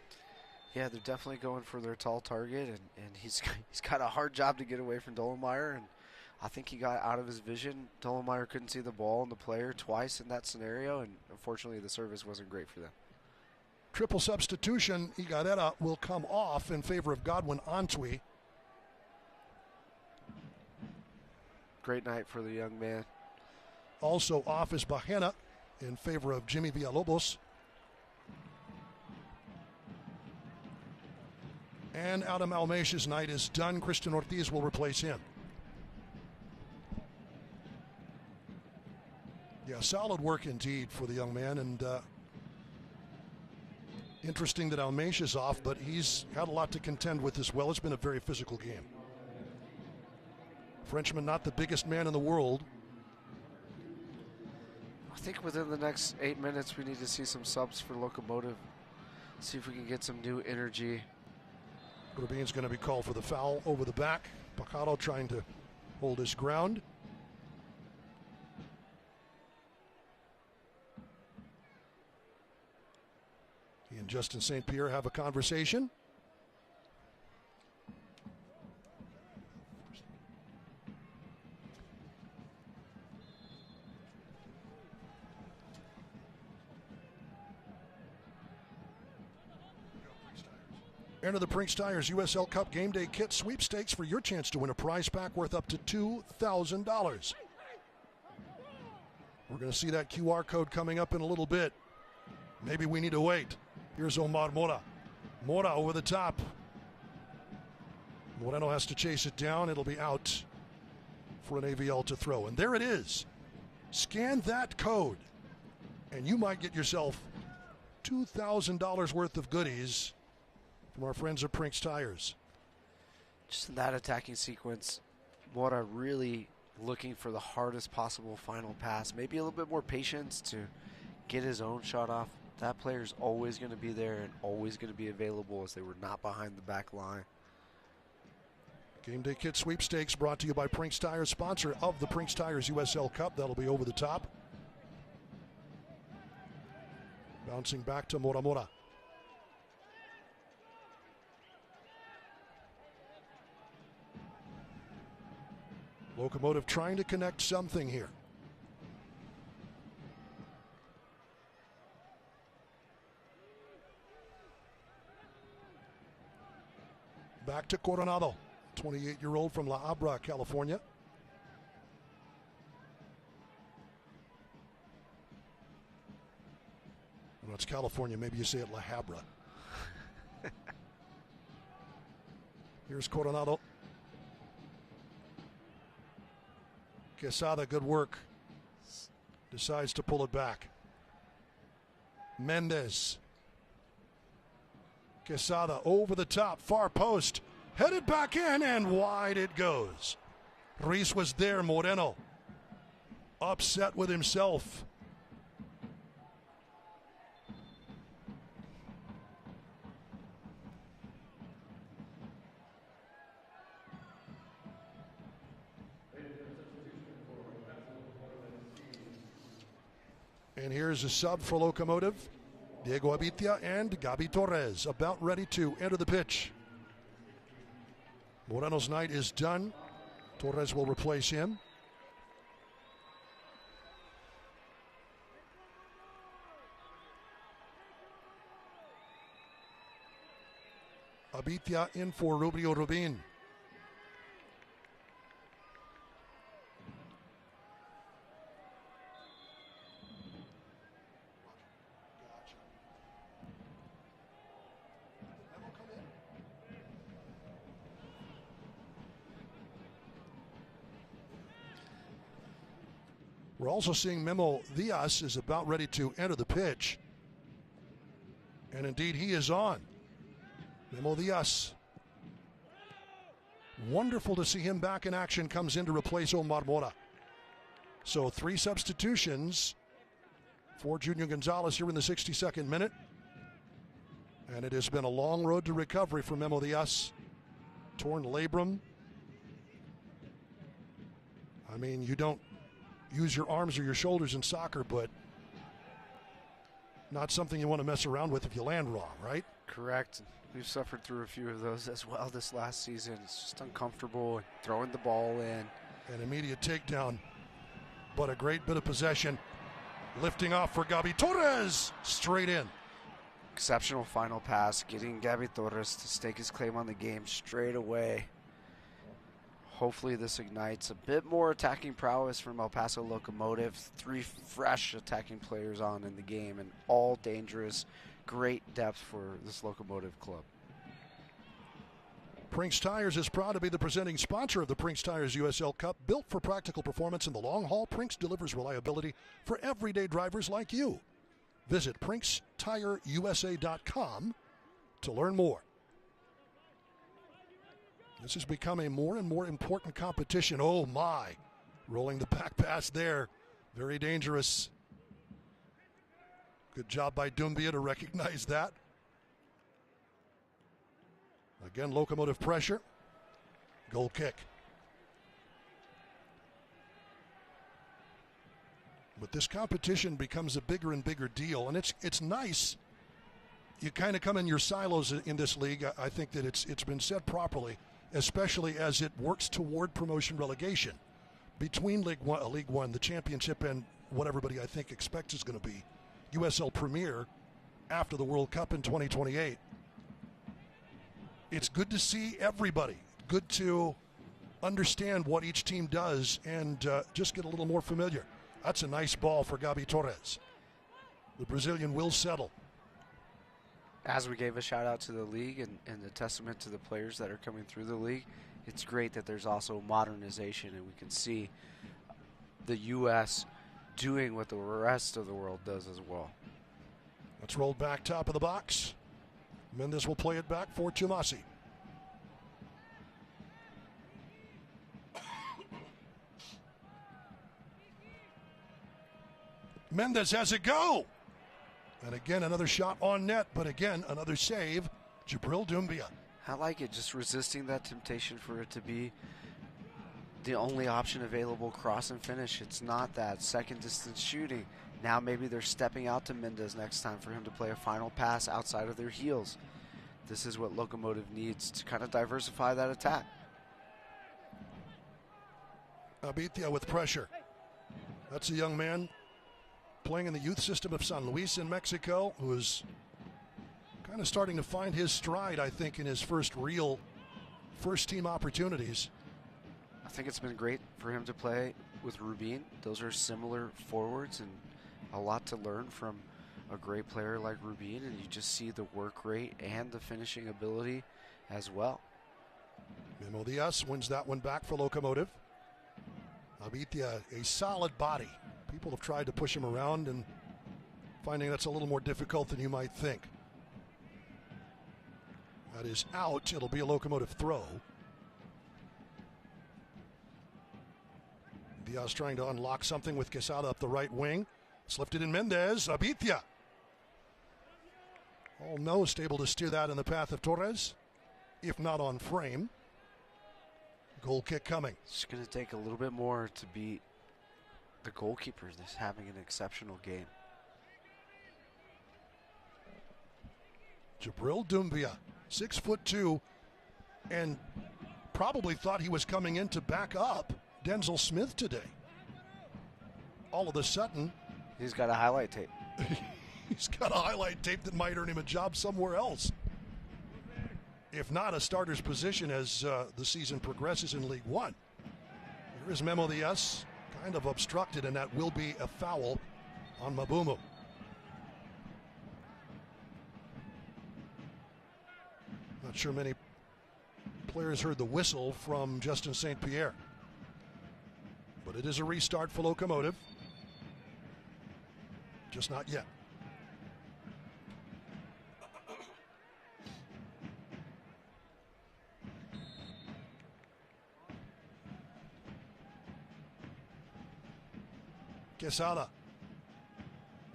Yeah, they're definitely going for their tall target, and he's got a hard job to get away from Dollemeyer, and I think he got out of his vision. Dollemeyer couldn't see the ball and the player twice in that scenario, and unfortunately the service wasn't great for them. Triple substitution. Igarera will come off in favor of Godwin Antwi. Great night for the young man. Also off is Bahena in favor of Jimmy Villalobos. And Adam Almeida's night is done. Christian Ortiz will replace him. Yeah, solid work indeed for the young man. And interesting that Almeida's off, but he's had a lot to contend with as well. It's been a very physical game. Frenchman, not the biggest man in the world. I think within the next 8 minutes we need to see some subs for Locomotive. See if we can get some new energy. Rubin's going to be called for the foul over the back. Pacaro trying to hold his ground. He and Justin St. Pierre have a conversation. Enter the Prinx Tires USL Cup Game Day Kit sweepstakes for your chance to win a prize pack worth up to $2,000. We're going to see that QR code coming up in a little bit. Maybe we need to wait. Here's Omar Mora. Mora over the top. Moreno has to chase it down. It'll be out for an AV Alta throw. And there it is. Scan that code, and you might get yourself $2,000 worth of goodies from our friends at Prinx Tires. Just in that attacking sequence, Mora really looking for the hardest possible final pass. Maybe a little bit more patience to get his own shot off. That player's always going to be there and always going to be available as they were not behind the back line. Game Day Kit sweepstakes brought to you by Prinx Tires, sponsor of the Prinx Tires USL Cup. That'll be over the top. Bouncing back to Mora Mora. Locomotive trying to connect something here. Back to Coronado, 28-year-old from La Habra, California. Well, it's California, maybe you say it La Habra. Here's Coronado. Quesada, good work. Decides to pull it back. Mendez. Quesada over the top, far post. Headed back in, and wide it goes. Reis was there, Moreno. Upset with himself. And here's a sub for Locomotive. Diego Abitia and Gabi Torres about ready to enter the pitch. Moreno's night is done. Torres will replace him. Abitia in for Rubio Rubin. We're also seeing Memo Diaz is about ready to enter the pitch. And indeed, he is on. Memo Diaz. Wonderful to see him back in action. Comes in to replace Omar Mora. So 3 substitutions for Junior Gonzalez here in the 62nd minute. And it has been a long road to recovery for Memo Diaz. Torn labrum. I mean, you don't use your arms or your shoulders in soccer, but not something you want to mess around with if you land wrong, right? Correct. We've suffered through a few of those as well this last season. It's just uncomfortable and throwing the ball in. An immediate takedown, but a great bit of possession. Lifting off for Gabi Torres, straight in. Exceptional final pass, getting Gabi Torres to stake his claim on the game straight away. Hopefully this ignites a bit more attacking prowess from El Paso Locomotive. 3 fresh attacking players on in the game and all dangerous. Great depth for this Locomotive club. Prinx Tires is proud to be the presenting sponsor of the Prinx Tires USL Cup. Built for practical performance in the long haul, Prinx delivers reliability for everyday drivers like you. Visit PrinxTireUSA.com to learn more. This has become a more and more important competition. Oh my, rolling the back pass there. Very dangerous. Good job by Doumbia to recognize that. Again, Locomotive pressure. Goal kick. But this competition becomes a bigger and bigger deal, and it's nice. You kind of come in your silos in this league. I think that it's been said properly, especially as it works toward promotion relegation. Between League One, the Championship, and what everybody I think expects is going to be USL Premier after the World Cup in 2028. It's good to see everybody. Good to understand what each team does and just get a little more familiar. That's a nice ball for Gabi Torres. The Brazilian will settle. As we gave a shout out to the league and a testament to the players that are coming through the league, it's great that there's also modernization and we can see the U.S. doing what the rest of the world does as well. Let's roll back top of the box. Mendes will play it back for Tumasi. Mendes has a go. And again, another shot on net, but again, another save. Jibril Doumbia. I like it, just resisting that temptation for it to be the only option available, cross and finish. It's not that second distance shooting. Now maybe they're stepping out to Mendes next time for him to play a final pass outside of their heels. This is what Locomotive needs to kind of diversify that attack. Abitia with pressure. That's a young man playing in the youth system of San Luis in Mexico, who is kind of starting to find his stride, I think, in his first team opportunities. I think it's been great for him to play with Rubin. Those are similar forwards and a lot to learn from a great player like Rubin, and you just see the work rate and the finishing ability as well. Memo Diaz wins that one back for Locomotive. Abitia, a solid body. People have tried to push him around and finding that's a little more difficult than you might think. That is out. It'll be a Locomotive throw. Diaz trying to unlock something with Quesada up the right wing. Slipped it in Mendes. Abitia. Almost able to steer that in the path of Torres, if not on frame. Goal kick coming. It's going to take a little bit more to beat the goalkeeper that's having an exceptional game. Jabril Doumbia, 6'2", and probably thought he was coming in to back up Denzel Smith today. All of a sudden, he's got a highlight tape. He's got a highlight tape that might earn him a job somewhere else. If not a starter's position as the season progresses in League One. Here is Memo Diaz, kind of obstructed, and that will be a foul on Mabumu. Not sure many players heard the whistle from Justin St. Pierre. But it is a restart for Locomotive. Just not yet. Quesada.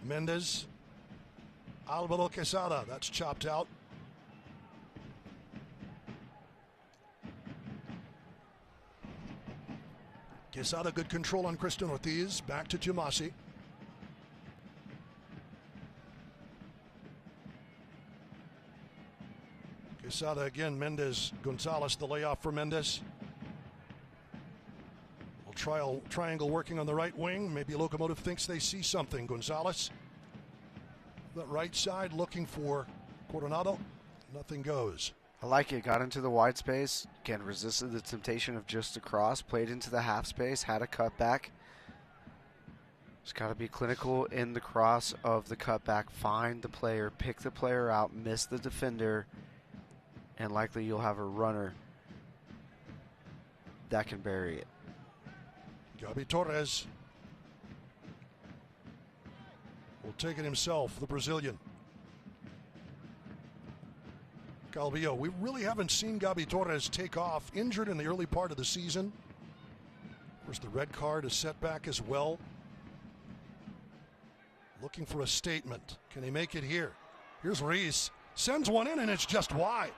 Mendez. Alvaro Quesada. That's chopped out. Quesada, good control on Cristian Ortiz. Back to Tumasi. Quesada again. Mendez. Gonzalez, the layoff for Mendez. Triangle working on the right wing. Maybe Locomotive thinks they see something. Gonzalez. The right side looking for Coronado. Nothing goes. I like it. Got into the wide space. Again, resisted the temptation of just a cross. Played into the half space. Had a cutback. Just got to be clinical in the cross of the cutback. Find the player. Pick the player out. Miss the defender. And likely you'll have a runner that can bury it. Gabi Torres will take it himself, the Brazilian. Calvillo, we really haven't seen Gabi Torres take off. Injured in the early part of the season. Of course, the red card, a setback as well. Looking for a statement. Can he make it here? Here's Reese. Sends one in, and it's just wide.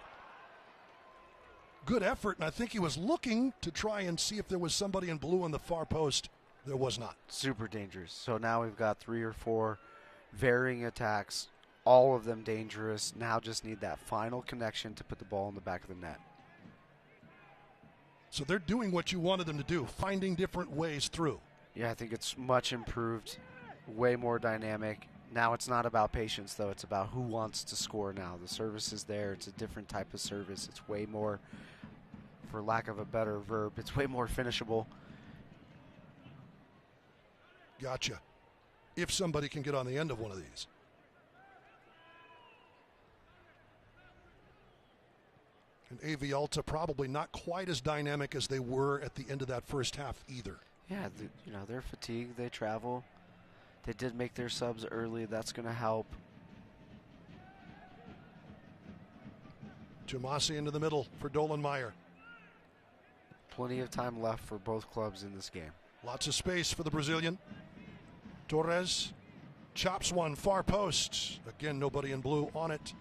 Good effort, and I think he was looking to try and see if there was somebody in blue on the far post. There was not. Super dangerous. So now we've got 3 or 4 varying attacks, all of them dangerous. Now just need that final connection to put the ball in the back of the net. So they're doing what you wanted them to do, finding different ways through. Yeah, I think it's much improved, way more dynamic. Now it's not about patience, though. It's about who wants to score now. The service is there. It's a different type of service. It's way more, for lack of a better verb, it's way more finishable. Gotcha. If somebody can get on the end of one of these. And AV Alta probably not quite as dynamic as they were at the end of that first half either. Yeah, they're fatigued. They travel. They did make their subs early. That's going to help. Tumasi into the middle for Dolenmeyer. Plenty of time left for both clubs in this game. Lots of space for the Brazilian. Torres chops one, far post. Again, nobody in blue on it.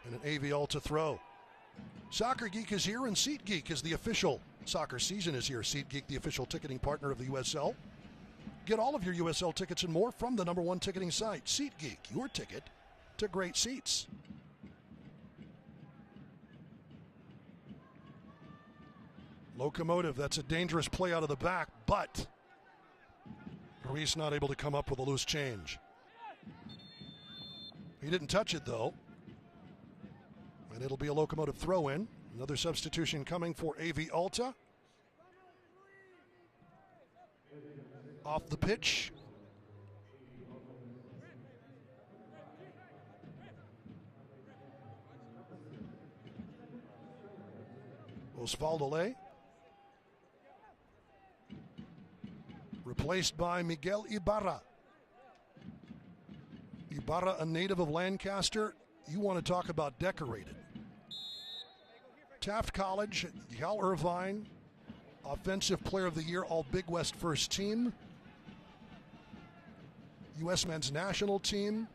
And an AV Alta throw. Soccer Geek is here, and SeatGeek is the official. Soccer season is here. SeatGeek, the official ticketing partner of the USL. Get all of your USL tickets and more from the #1 ticketing site. SeatGeek, your ticket to great seats. Locomotive, that's a dangerous play out of the back, but Ruiz not able to come up with a loose change. He didn't touch it, though. And it'll be a Locomotive throw-in. Another substitution coming for AV Alta. Off the pitch. Osvaldo Ley. Replaced by Miguel Ibarra. Ibarra, a native of Lancaster. You want to talk about decorated. Taft College, Cal Irvine, Offensive Player of the Year, All Big West First Team. U.S. Men's National Team.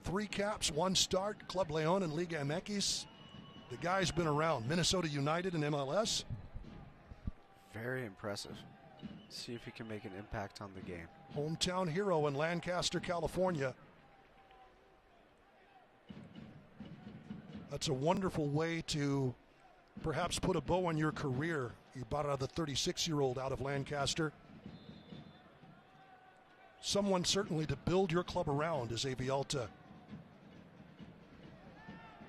3 caps, 1 start, Club Leon and Liga MX. The guy's been around. Minnesota United and MLS. Very impressive. See if he can make an impact on the game. Hometown hero in Lancaster, California. That's a wonderful way to perhaps put a bow on your career. Ibarra, the 36-year-old out of Lancaster. Someone certainly to build your club around as AV Alta.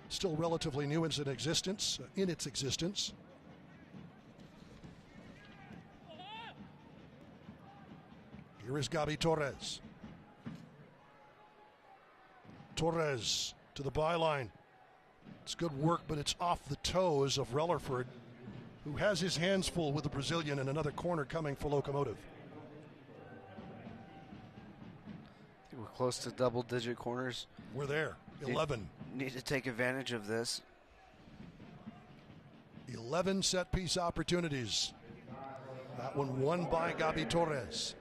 Still relatively new in its existence. Here is Gabi Torres. Torres to the byline. It's good work, but it's off the toes of Rellerford, who has his hands full with the Brazilian, and another corner coming for Locomotive. I think we're close to double-digit corners. We're there, 11. Need to take advantage of this. 11 set-piece opportunities. That one won by Gabi Torres.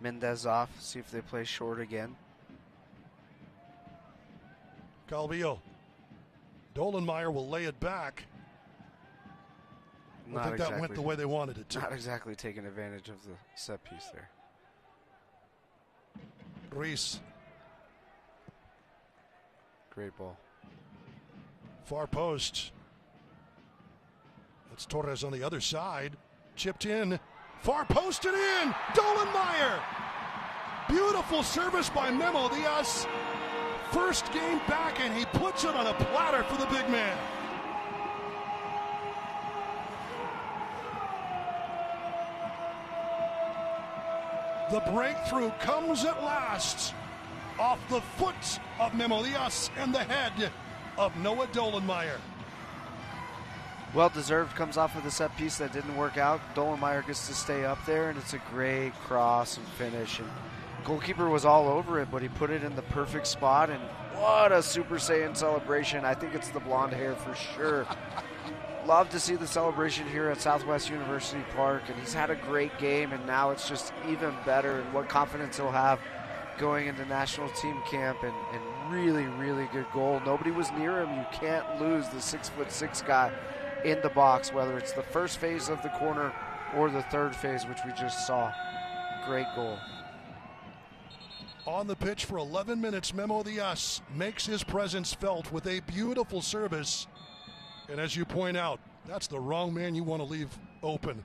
Mendez off, see if they play short again. Calvillo. Dolenmeyer will lay it back. I think that went the way they wanted it to. Not exactly taking advantage of the set piece there. Reese. Great ball. Far post. That's Torres on the other side. Chipped in. Far post and in. Dolenmeyer. Beautiful service by Memo Diaz. First game back, and he puts it on a platter for the big man. The breakthrough comes at last off the foot of Memo Diaz and the head of Noah Dolenmeyer. Well deserved, comes off of the set piece that didn't work out. Dolenmeyer gets to stay up there, and it's a great cross and finish. And goalkeeper was all over it, but he put it in the perfect spot, and what a Super Saiyan celebration. I think it's the blonde hair for sure. Love to see the celebration here at Southwest University Park, and he's had a great game, and now it's just even better, and what confidence he'll have going into national team camp, and really, really good goal. Nobody was near him. You can't lose the 6'6" guy in the box, whether it's the first phase of the corner or the third phase, which we just saw. Great goal. On the pitch for 11 minutes, Memo Diaz makes his presence felt with a beautiful service. And as you point out, that's the wrong man you want to leave open.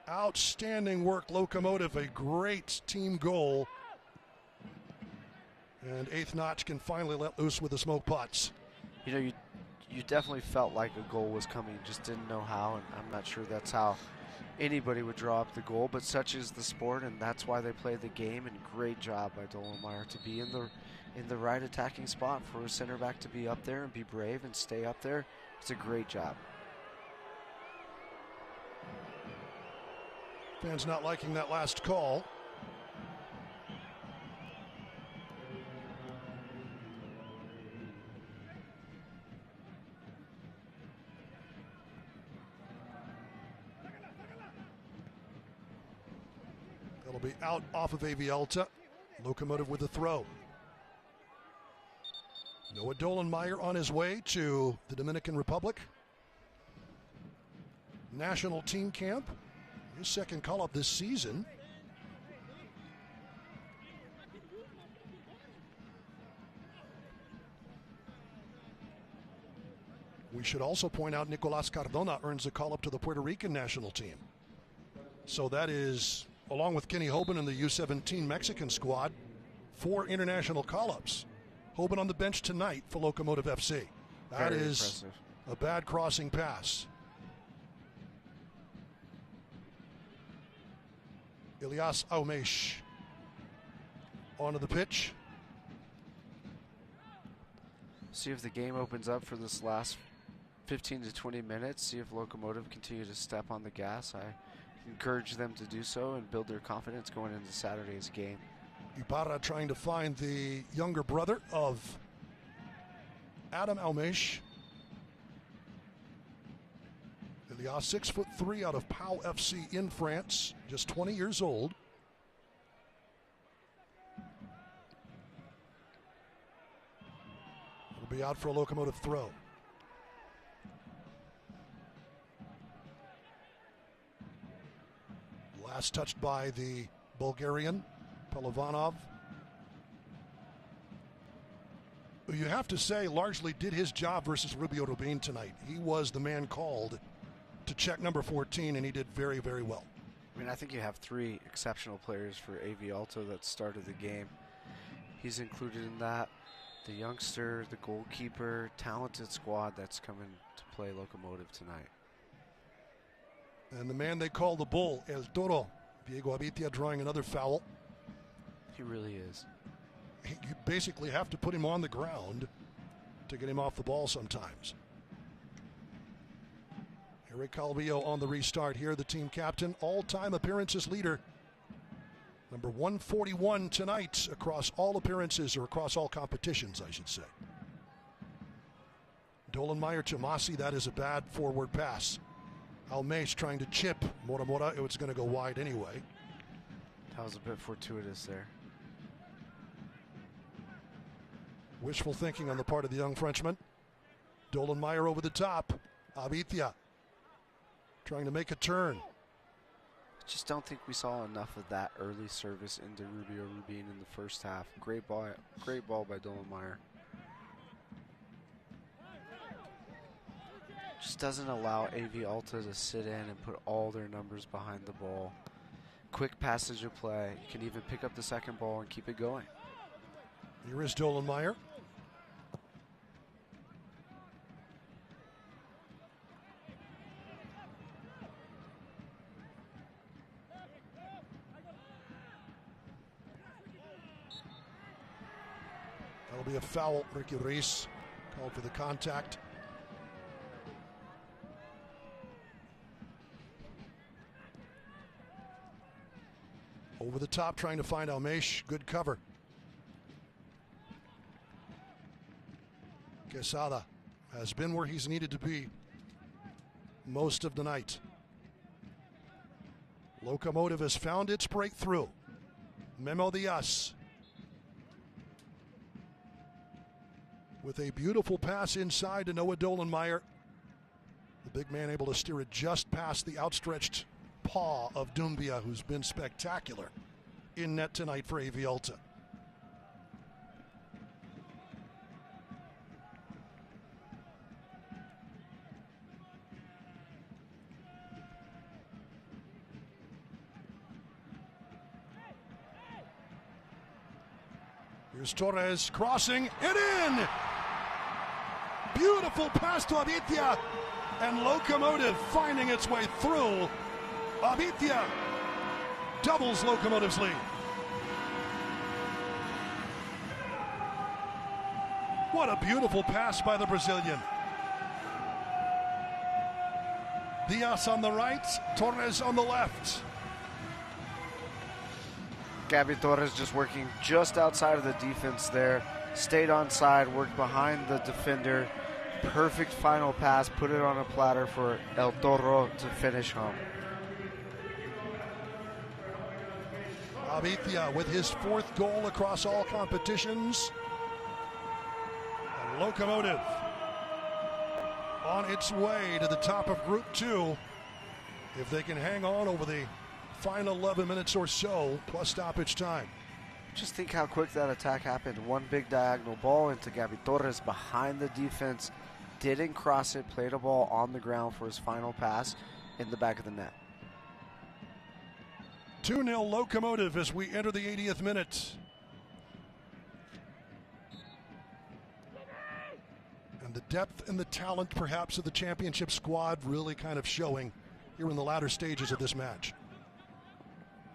Outstanding work, Locomotive, a great team goal. And Eighth Notch can finally let loose with the smoke pots. You know, you definitely felt like a goal was coming, just didn't know how, and I'm not sure that's how anybody would draw up the goal, but such is the sport, and that's why they play the game, and great job by Dolenmeyer to be in the right attacking spot for a center back to be up there and be brave and stay up there. It's a great job. Fans not liking that last call. That'll be out off of AV Alta. Locomotive with the throw. Noah Dolenmeyer on his way to the Dominican Republic. National team camp. His second call-up this season. We should also point out Nicolas Cardona earns a call-up to the Puerto Rican national team. So that is, along with Kenny Hoban and the U17 Mexican squad, 4 international call-ups. Hoban on the bench tonight for Locomotive FC. That Very is impressive. A bad crossing pass. Ilyas Aumesh onto the pitch. See if the game opens up for this last 15 to 20 minutes. See if Locomotive continue to step on the gas. I encourage them to do so and build their confidence going into Saturday's game. Ibarra trying to find the younger brother of Adam Aumesh. Ilyas, 6'3" out of Pau FC in France, just 20 years old. Will be out for a Locomotive throw. Last touched by the Bulgarian, Pelovanov. Who you have to say largely did his job versus Rubio Rubin tonight. He was the man called to check number 14, and he did very, very well. I mean, I think you have 3 exceptional players for AV Alta that started the game. He's included in that. The youngster, the goalkeeper, talented squad that's coming to play Locomotive tonight. And the man they call the Bull, El Toro, Diego Abitia, drawing another foul. He really is. You basically have to put him on the ground to get him off the ball sometimes. Eric Calvillo on the restart here, the team captain, all-time appearances leader. Number 141 tonight across all appearances, or across all competitions, I should say. Dolenmeyer to Masi, that is a bad forward pass. Almesh trying to chip Mora. It was going to go wide anyway. That was a bit fortuitous there. Wishful thinking on the part of the young Frenchman. Dolenmeyer over the top. Abitia trying to make a turn. I just don't think we saw enough of that early service into Rubio Rubin in the first half. Great ball by Dolenmeyer. Just doesn't allow AV Alta to sit in and put all their numbers behind the ball. Quick passage of play. You can even pick up the second ball and keep it going. Here is Dolenmeyer. That'll be a foul. Ricky Reis called for the contact. Over the top, trying to find Almesh. Good cover. Quesada has been where he's needed to be most of the night. Locomotive has found its breakthrough. Memo Diaz with a beautiful pass inside to Noah Dolenmeyer. The big man able to steer it just past the outstretched paw of Doumbia, who's been spectacular in net tonight for AV Alta. Here's Torres crossing it in. Beautiful pass to Abitia, and Locomotive finding its way through. Abitia doubles Locomotive's lead. What a beautiful pass by the Brazilian. Diaz on the right, Torres on the left. Gabby Torres just working just outside of the defense there. Stayed on side, worked behind the defender. Perfect final pass, put it on a platter for El Toro to finish home. Abitia with his 4th goal across all competitions. And Locomotive on its way to the top of Group 2. If they can hang on over the final 11 minutes or so, plus stoppage time. Just think how quick that attack happened. One big diagonal ball into Gabby Torres behind the defense. Didn't cross it, played a ball on the ground for his final pass in the back of the net. 2-0 Locomotive as we enter the 80th minute. And the depth and the talent perhaps of the championship squad really kind of showing here in the latter stages of this match.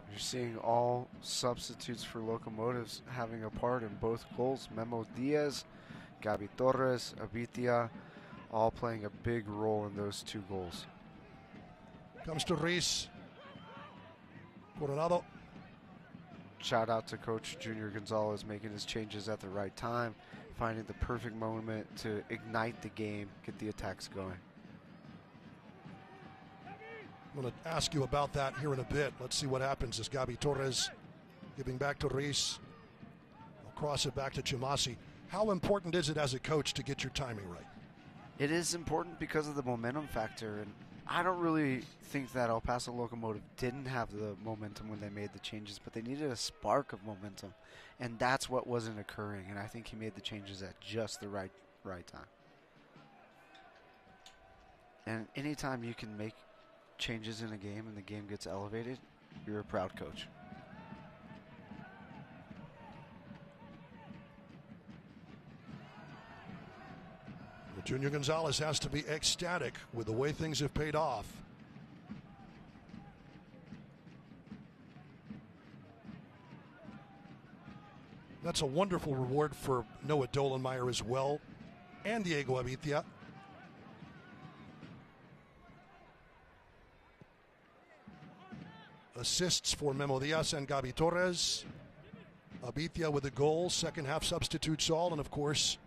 You're seeing all substitutes for Locomotives having a part in both goals. Memo Diaz, Gabby Torres, Abitia, all playing a big role in those 2 goals. Comes to Reis. Coronado. Shout out to Coach Junior Gonzalez making his changes at the right time, finding the perfect moment to ignite the game, get the attacks going. I'm going to ask you about that here in a bit. Let's see what happens as Gabby Torres giving back to Reis. I'll cross it back to Chumasi. How important is it as a coach to get your timing right? It is important because of the momentum factor, and I don't really think that El Paso Locomotive didn't have the momentum when they made the changes, but they needed a spark of momentum, and that's what wasn't occurring, and I think he made the changes at just the right time. And anytime you can make changes in a game and the game gets elevated, you're a proud coach. Junior Gonzalez has to be ecstatic with the way things have paid off. That's a wonderful reward for Noah Dolenmeyer as well, and Diego Abitia. Assists for Memo Diaz and Gabi Torres. Abitia with a goal, second half substitutes all, and of course,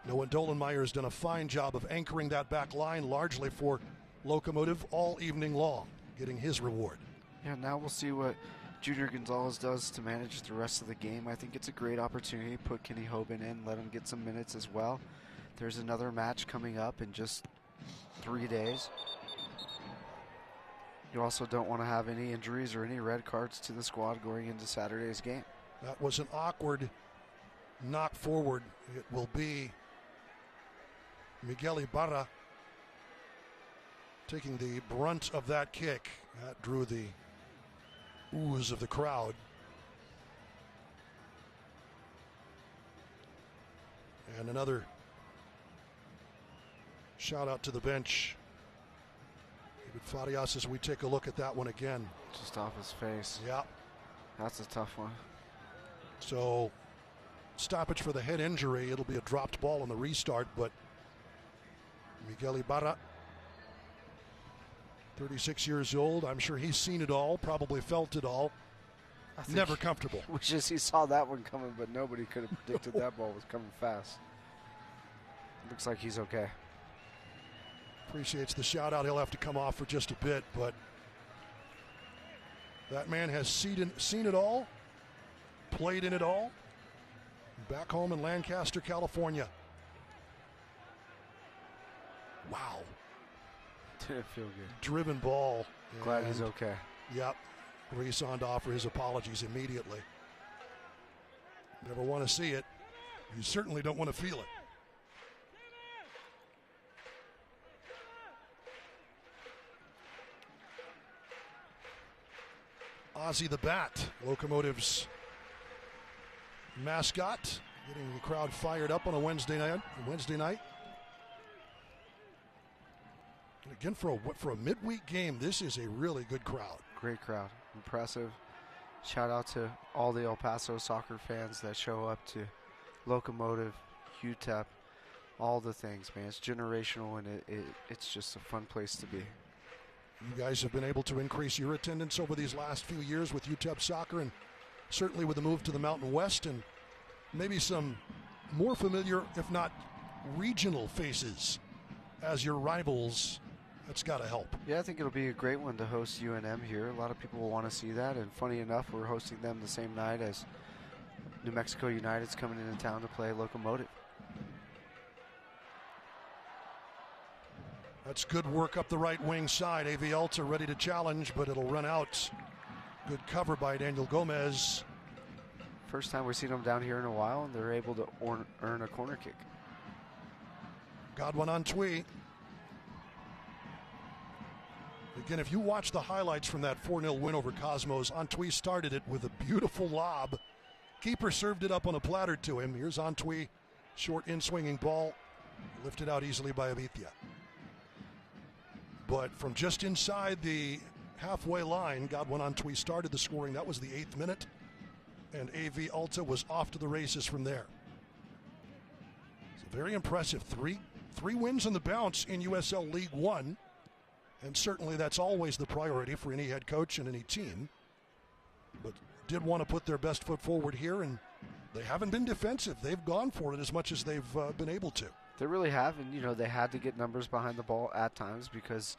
Noah Dolenmeyer has done a fine job of anchoring that back line largely for Locomotive all evening long, getting his reward. Yeah, now we'll see what Junior Gonzalez does to manage the rest of the game. I think it's a great opportunity to put Kenny Hoban in, let him get some minutes as well. There's another match coming up in just 3 days. You also don't want to have any injuries or any red cards to the squad going into Saturday's game. That was an awkward knock forward. It will be Miguel Ibarra taking the brunt of that kick. That drew the ooze of the crowd. And another shout out to the bench. David Farias as we take a look at that one again. Just off his face. Yeah. That's a tough one. So stoppage for the head injury. It'll be a dropped ball on the restart, but Miguel Ibarra, 36 years old. I'm sure he's seen it all, probably felt it all. Never comfortable. Wishes he saw that one coming, but nobody could have predicted that ball was coming fast. Looks like he's okay. Appreciates the shout out. He'll have to come off for just a bit, but that man has seen it all, played in it all, back home in Lancaster, California. Wow. Didn't feel good. Driven ball. Glad he's okay. Yep. Reese on to offer his apologies immediately. Never want to see it. You certainly don't want to feel it. Ozzy the Bat, Locomotive's mascot, getting the crowd fired up on a Wednesday night. And again, for a midweek game, this is a really good crowd. Great crowd, impressive. Shout out to all the El Paso soccer fans that show up to Locomotive, UTEP, all the things, man. It's generational, and it's just a fun place to be. You guys have been able to increase your attendance over these last few years with UTEP soccer, and certainly with the move to the Mountain West, and maybe some more familiar, if not regional faces as your rivals. That's got to help. Yeah, I think it'll be a great one to host UNM here. A lot of people will want to see that, and funny enough, we're hosting them the same night as New Mexico United's coming into town to play Locomotive. That's good work up the right wing side. AV Alta ready to challenge, but it'll run out. Good cover by Daniel Gomez. First time we've seen them down here in a while, and they're able to earn a corner kick. Godwin Antwi. Again, if you watch the highlights from that 4-0 win over Cosmos, Antwi started it with a beautiful lob. Keeper served it up on a platter to him. Here's Antwi, short in-swinging ball, lifted out easily by Abitia. But from just inside the halfway line, Godwin Antwi started the scoring. That was the 8th minute, and AV Alta was off to the races from there. So very impressive. Three wins on the bounce in USL League One. And certainly that's always the priority for any head coach and any team. But did want to put their best foot forward here, and they haven't been defensive. They've gone for it as much as they've been able to. They really have, and they had to get numbers behind the ball at times because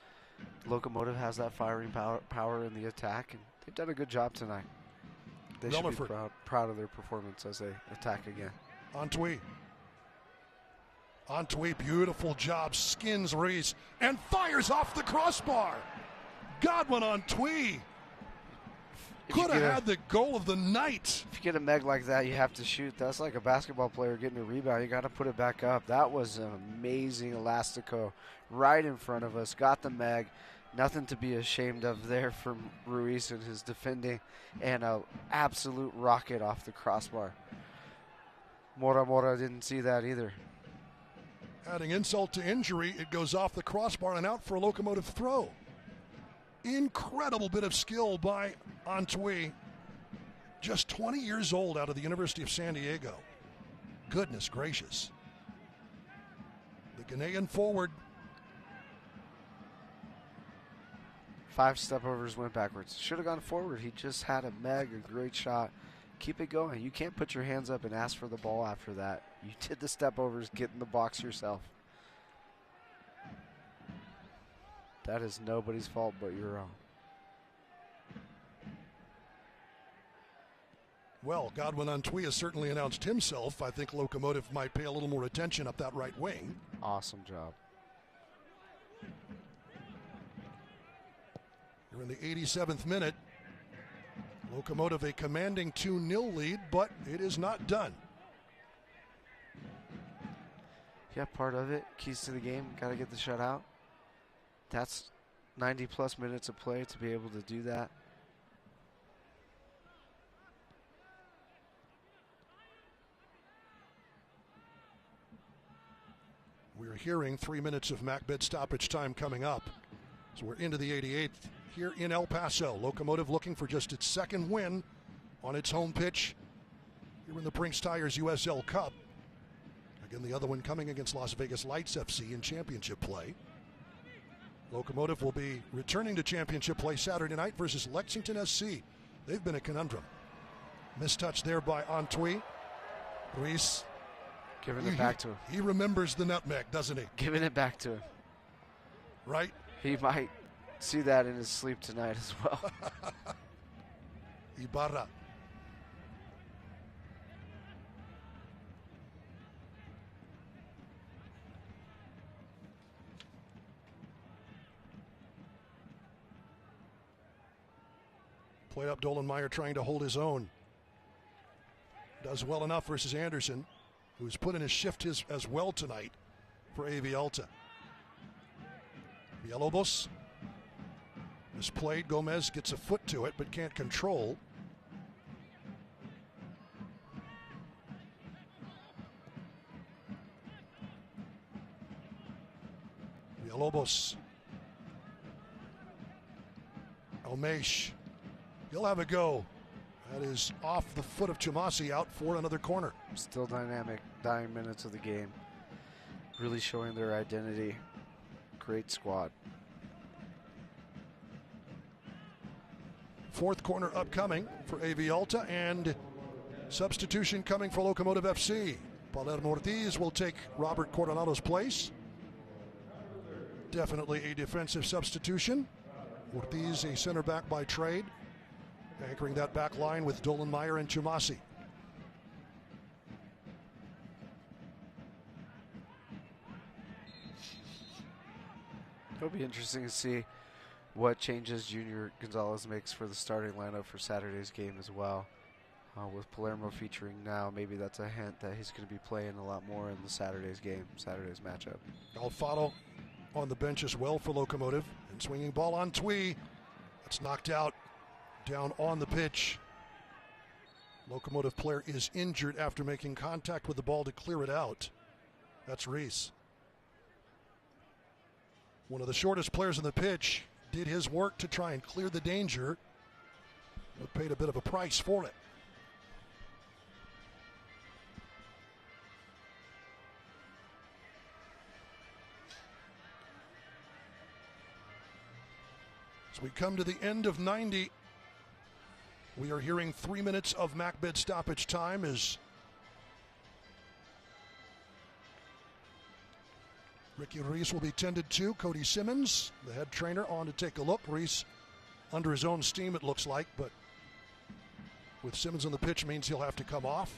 Locomotive has that firing power in the attack, and they've done a good job tonight. They should be proud of their performance as they attack again. Antwi. Antwi, beautiful job, skins Reese, and fires off the crossbar. Godwin Antwi could have had the goal of the night. If you get a meg like that, you have to shoot. That's like a basketball player getting a rebound. You got to put it back up. That was an amazing elastico right in front of us. Got the meg. Nothing to be ashamed of there from Ruiz and his defending, and an absolute rocket off the crossbar. Mora didn't see that either. Adding insult to injury, it goes off the crossbar and out for a Locomotive throw. Incredible bit of skill by Antwi. Just 20 years old, out of the University of San Diego. Goodness gracious. The Ghanaian forward. 5 step-overs went backwards. Should have gone forward. He just had a great shot. Keep it going. You can't put your hands up and ask for the ball after that. You did the step-overs, get in the box yourself. That is nobody's fault but your own. Well, Godwin Antwi has certainly announced himself. I think Locomotive might pay a little more attention up that right wing. Awesome job. You're in the 87th minute. Locomotive a commanding 2-0 lead, but it is not done. Yeah, part of it. Keys to the game. Got to get the shutout. That's 90-plus minutes of play to be able to do that. We're hearing 3 minutes of MacBid stoppage time coming up. So we're into the 88th here in El Paso. Locomotive looking for just its second win on its home pitch here in the Prinx Tires USL Cup. Again, the other one coming against Las Vegas Lights FC in championship play. Locomotive will be returning to championship play Saturday night versus Lexington SC. They've been a conundrum. Mistouch there by Antwi. Ruiz giving it back to him. He remembers the nutmeg, doesn't he? Giving it back to him. Right? He might see that in his sleep tonight as well. Ibarra. Played up Dolenmeyer trying to hold his own. Does well enough versus Anderson, who's put in his shift as well tonight for AV Alta. Villalobos is played. Gomez gets a foot to it but can't control. Villalobos. Almesh. He'll have a go. That is off the foot of Chumasi, out for another corner. Still dynamic, dying minutes of the game. Really showing their identity. Great squad. Fourth corner upcoming for AV Alta, and substitution coming for Locomotive FC. Palermo Ortiz will take Robert Coronado's place. Definitely a defensive substitution. Ortiz, a center back by trade, anchoring that back line with Dolenmeyer and Chumasi. It'll be interesting to see what changes Junior Gonzalez makes for the starting lineup for Saturday's game as well. With Palermo featuring now, maybe that's a hint that he's going to be playing a lot more in the Saturday's game, Saturday's matchup. Alfaro on the bench as well for Locomotive. And swinging ball on Twee. It's knocked out down on the pitch. Locomotive player is injured after making contact with the ball to clear it out. That's Reese. One of the shortest players on the pitch did his work to try and clear the danger, but paid a bit of a price for it. As we come to the end of 90, we are hearing 3 minutes of MacBid stoppage time as Ricky Reese will be tended to. Cody Simmons, the head trainer, on to take a look. Reese under his own steam, it looks like, but with Simmons on the pitch means he'll have to come off.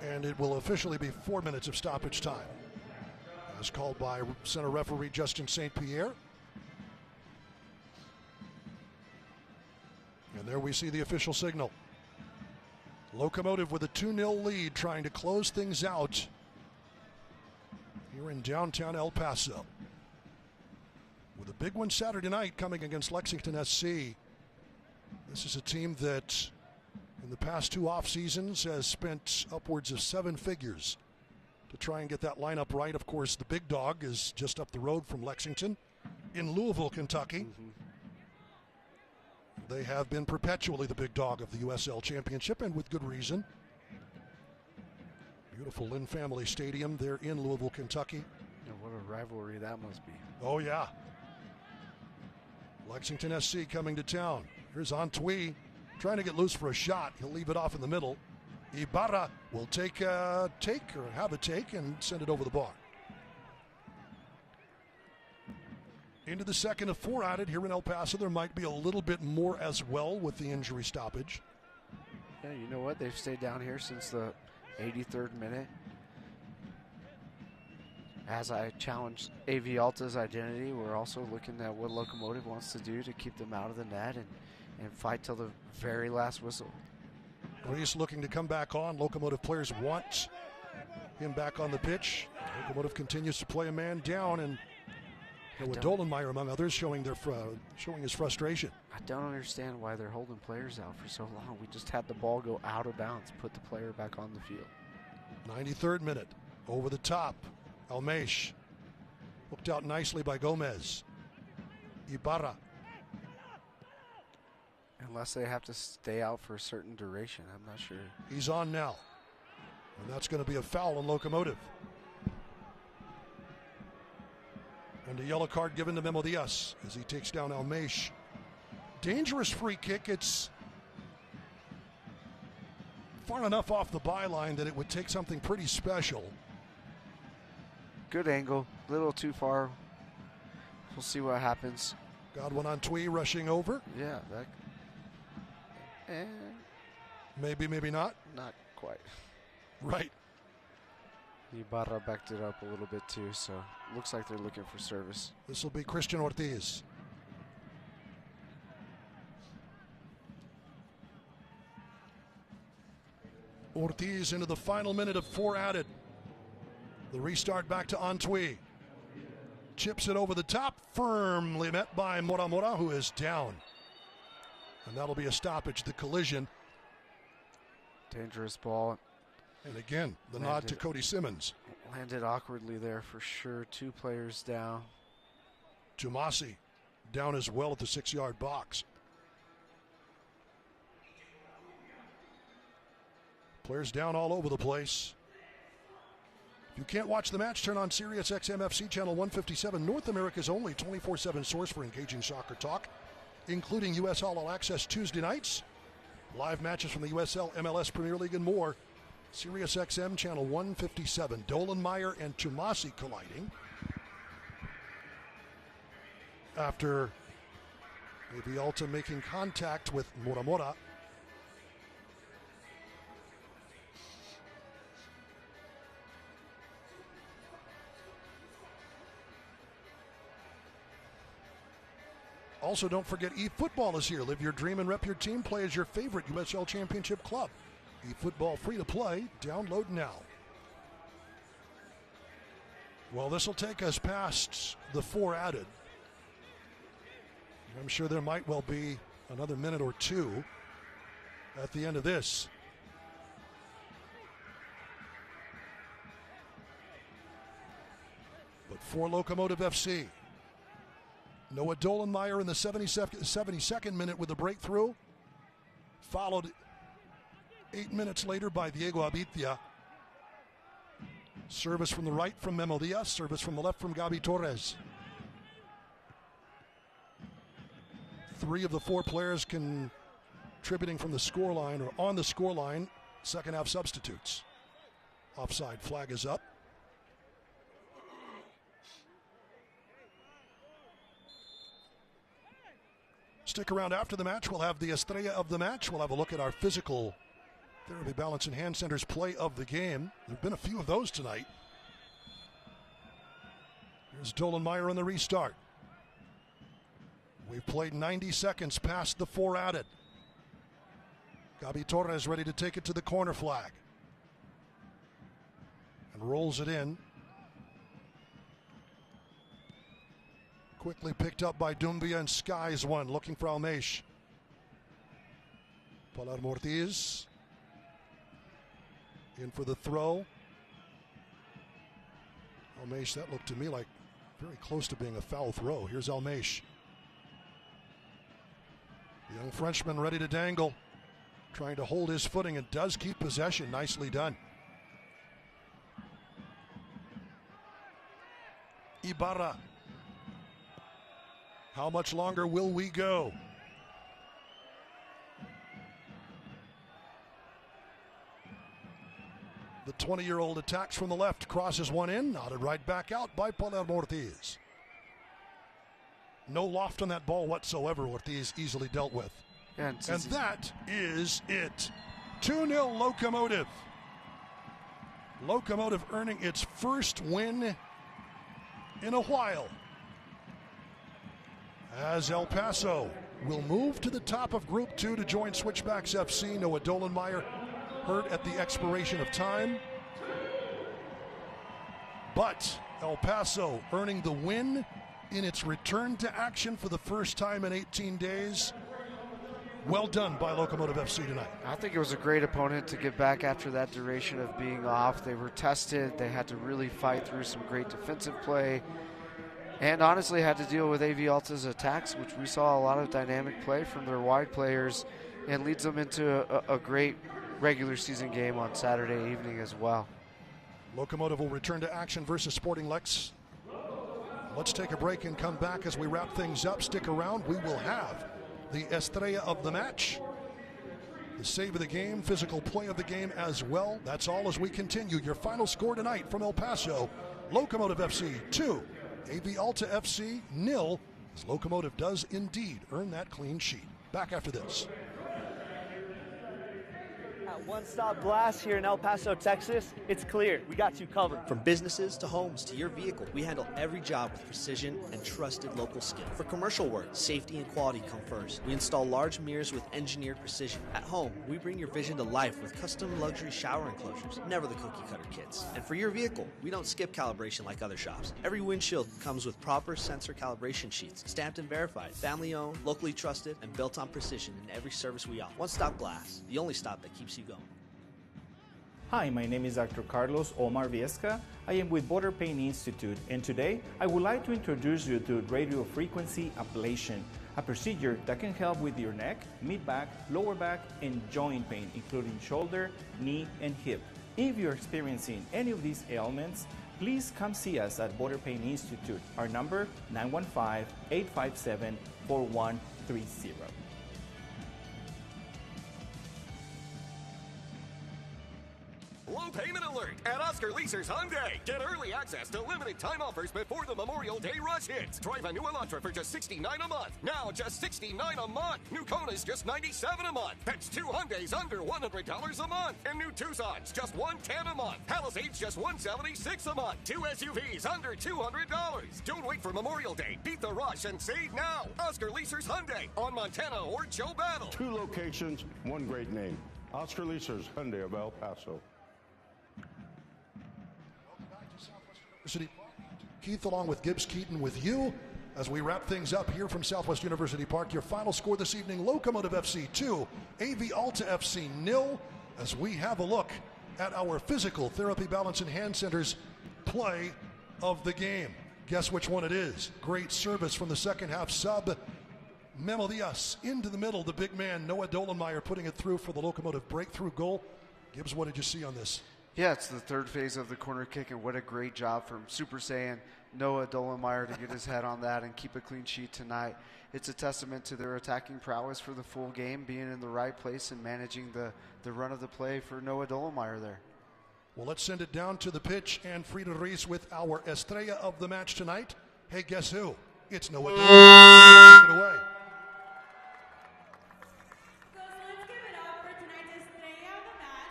And it will officially be 4 minutes of stoppage time, as called by center referee Justin St. Pierre. And there we see the official signal. Locomotive with a 2-0 lead, trying to close things out here in downtown El Paso. With a big one Saturday night coming against Lexington SC. This is a team that in the past 2 off seasons has spent upwards of 7 figures to try and get that lineup right. Of course, the big dog is just up the road from Lexington in Louisville, Kentucky. They have been perpetually the big dog of the USL Championship, and with good reason. Beautiful Lynn Family Stadium there in Louisville, Kentucky. Yeah, what a rivalry that must be. Oh, yeah. Lexington SC coming to town. Here's Antwi trying to get loose for a shot. He'll leave it off in the middle. Ibarra will take a take and send it over the bar. Into the second of 4 added here in El Paso. There might be a little bit more as well with the injury stoppage. Yeah, you know what? They've stayed down here since the 83rd minute. As I challenged AV Alta's identity, we're also looking at what Locomotive wants to do to keep them out of the net and fight till the very last whistle. Reese looking to come back on. Locomotive players want him back on the pitch. Locomotive continues to play a man down, and with Dolenmeyer, among others, showing his frustration. I don't understand why they're holding players out for so long. We just had the ball go out of bounds, put the player back on the field. 93rd minute, over the top. Almesh, hooked out nicely by Gomez. Ibarra. Unless they have to stay out for a certain duration, I'm not sure. He's on now, and that's going to be a foul on Locomotive. And a yellow card given to Memo Diaz as he takes down Almesh. Dangerous free kick. It's far enough off the byline that it would take something pretty special. Good angle, a little too far. We'll see what happens. Godwin Antwi rushing over. Yeah, that. And maybe not. Not quite. Right. Ibarra backed it up a little bit too, so looks like they're looking for service. This will be Christian Ortiz. Ortiz into the final minute of 4 added. The restart back to Antwi. Chips it over the top, firmly met by Mora Mora, who is down. And that'll be a stoppage, the collision. Dangerous ball. And again, the nod to Cody Simmons. Landed awkwardly there for sure. 2 players down. Tumasi down as well at the 6-yard box. Players down all over the place. If you can't watch the match, turn on Sirius XM FC channel 157, North America's only 24/7 source for engaging soccer talk, including USL All Access Tuesday nights, live matches from the USL, MLS Premier League, and more. Sirius XM channel 157. Dolenmeyer and Tumasi colliding after maybe Alta making contact with Mora Mora. Also, don't forget eFootball is here. Live your dream and rep your team. Play as your favorite USL Championship club. eFootball free to play. Download now. Well, this will take us past the 4 added. I'm sure there might well be another minute or 2 at the end of this. But for Locomotive FC, Noah Dolenmeyer in the 72nd minute with a breakthrough, followed 8 minutes later by Diego Abitia. Service from the right from Memo Diaz, service from the left from Gabi Torres. 3 of the 4 players contributing from the scoreline or on the scoreline, second half substitutes. Offside flag is up. Stick around after the match. We'll have the Estrella of the match. We'll have a look at our physical Therapy Balance and Hand Center's play of the game. There have been a few of those tonight. Here's Dolenmeyer on the restart. We've played 90 seconds past the 4 added. Gabi Torres ready to take it to the corner flag. And rolls it in. Quickly picked up by Dumbia and skies one, looking for Almesh. Palermo Ortiz in for the throw. Almesh, that looked to me like very close to being a foul throw. Here's Almesh. The young Frenchman ready to dangle. Trying to hold his footing and does keep possession. Nicely done. Ibarra. How much longer will we go? The 20-year-old attacks from the left, crosses one in, nodded right back out by Palermo Ortiz. No loft on that ball whatsoever. Ortiz easily dealt with. And that is it. 2-0 Locomotive. Locomotive earning its first win in a while, as El Paso will move to the top of Group 2 to join Switchbacks FC. Noah Dolenmeyer hurt at the expiration of time. But El Paso earning the win in its return to action for the first time in 18 days. Well done by Locomotive FC tonight. I think it was a great opponent to get back after that duration of being off. They were tested. They had to really fight through some great defensive play. And honestly had to deal with AV Alta's attacks, which we saw a lot of dynamic play from their wide players, and leads them into a great regular season game on Saturday evening as well. Locomotive will return to action versus Sporting Lex. Let's take a break and come back as we wrap things up. Stick around. We will have the Estrella of the match, the save of the game, physical play of the game as well. That's all as we continue. Your final score tonight from El Paso: Locomotive FC 2, AV Alta FC 0, as Locomotive does indeed earn that clean sheet. Back after this. At One Stop Glass here in El Paso, Texas, it's clear we got you covered. From businesses to homes to your vehicle, we handle every job with precision and trusted local skill. For commercial work, safety and quality come first. We install large mirrors with engineered precision. At home, we bring your vision to life with custom luxury shower enclosures, never the cookie cutter kits. And for your vehicle, we don't skip calibration like other shops. Every windshield comes with proper sensor calibration sheets, stamped and verified, family owned, locally trusted, and built on precision in every service we offer. One Stop Glass, the only stop that keeps you going. Hi, my name is Dr. Carlos Omar Viesca. I am with Border Pain Institute, and today I would like to introduce you to radio frequency ablation, a procedure that can help with your neck, mid-back, lower back, and joint pain, including shoulder, knee, and hip. If you're experiencing any of these ailments, please come see us at Border Pain Institute. Our number, 915-857-4130. Low payment alert at Oscar Leasers Hyundai. Get early access to limited time offers before the Memorial Day rush hits. Drive a new Elantra for just $69 a month. Now just $69 a month. New Kona's just $97 a month. That's 2 Hyundais under $100 a month. And new Tucson's just $110 a month. Palisades just $176 a month. 2 SUVs under $200. Don't wait for Memorial Day. Beat the rush and save now. Oscar Leasers Hyundai on Montana or Joe Battle. 2 locations, 1 great name. Oscar Leasers Hyundai of El Paso. Keith, along with Gibbs Keaton, with you as we wrap things up here from Southwest University Park. Your final score this evening: Locomotive FC 2, AV Alta FC 0, as we have a look at our physical therapy, balance, and hand centers play of the game. Guess which one it is? Great service from the second half sub Memo Diaz into the middle. The big man Noah Dolenmeyer putting it through for the Locomotive breakthrough goal. Gibbs, what did you see on this? Yeah, it's the third phase of the corner kick, and what a great job from Super Saiyan Noah Dolenmeyer to get his head on that and keep a clean sheet tonight. It's a testament to their attacking prowess for the full game, being in the right place and managing the run of the play for Noah Dolenmeyer there. Well, let's send it down to the pitch and Frida Reis with our Estrella of the match tonight. Hey, guess who? It's Noah Dolenmeyer. Take it away. So let's give it up for tonight's Estrella of the match.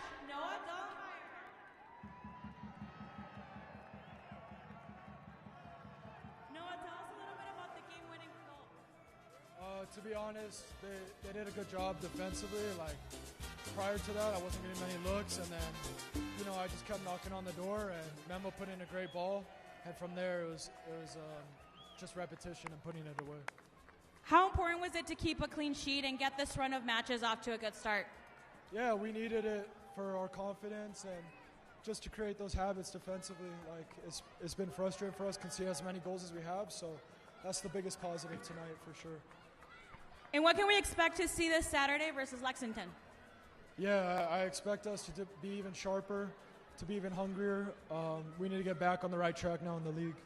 To be honest, they did a good job defensively. Like, prior to that, I wasn't getting many looks, and then, you know, I just kept knocking on the door, and Memo put in a great ball, and from there it was just repetition and putting it away. How important was it to keep a clean sheet and get this run of matches off to a good start? Yeah, we needed it for our confidence and just to create those habits defensively. Like, it's been frustrating for us to see as many goals as we have, so that's the biggest positive tonight for sure. And what can we expect to see this Saturday versus Lexington? Yeah, I expect us to be even sharper, to be even hungrier. We need to get back on the right track now in the league.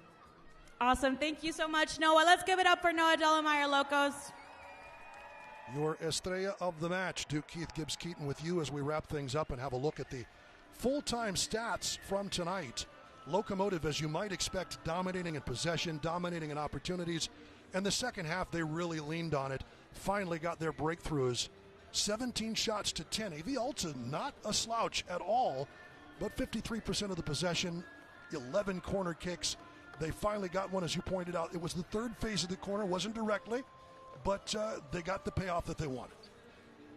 Awesome. Thank you so much, Noah. Let's give it up for Noah Dellemeyer, Locos. Your estrella of the match, Duke Keith Gibbs Keaton, with you as we wrap things up and have a look at the full-time stats from tonight. Locomotive, as you might expect, dominating in possession, dominating in opportunities. And the second half, they really leaned on it, finally got their breakthroughs. 17 shots to 10. AV Alta, not a slouch at all, but 53% of the possession, 11 corner kicks. They finally got one, as you pointed out. It was the third phase of the corner, wasn't directly, but they got the payoff that they wanted.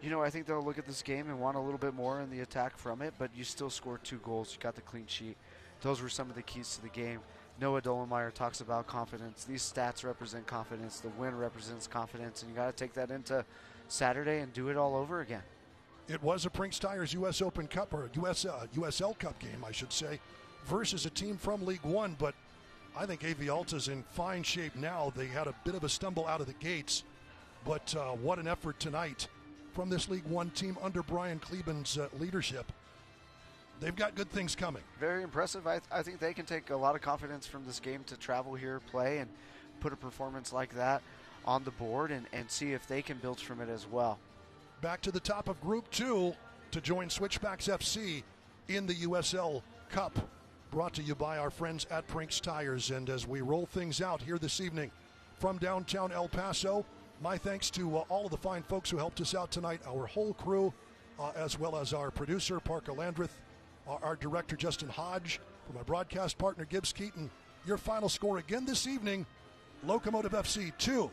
You know, I think they'll look at this game and want a little bit more in the attack from it, but you still scored 2 goals. You got the clean sheet. Those were some of the keys to the game. Noah Dellemeyer talks about confidence. These stats represent confidence. The win represents confidence, and you got to take that into Saturday and do it all over again. It was a Prinx Tires U.S. Open Cup, or USL Cup game, I should say, versus a team from League One, but I think AV Alta's in fine shape now. They had a bit of a stumble out of the gates, but what an effort tonight from this League One team under Brian Kleban's leadership. They've got good things coming. Very impressive. I think they can take a lot of confidence from this game to travel here, play, and put a performance like that on the board and see if they can build from it as well. Back to the top of Group 2 to join Switchbacks FC in the USL Cup, brought to you by our friends at Prinx Tires. And as we roll things out here this evening from downtown El Paso, my thanks to all of the fine folks who helped us out tonight, our whole crew, as well as our producer, Parker Landreth, our director, Justin Hodge, for my broadcast partner, Gibbs Keaton. Your final score again this evening, Locomotive FC 2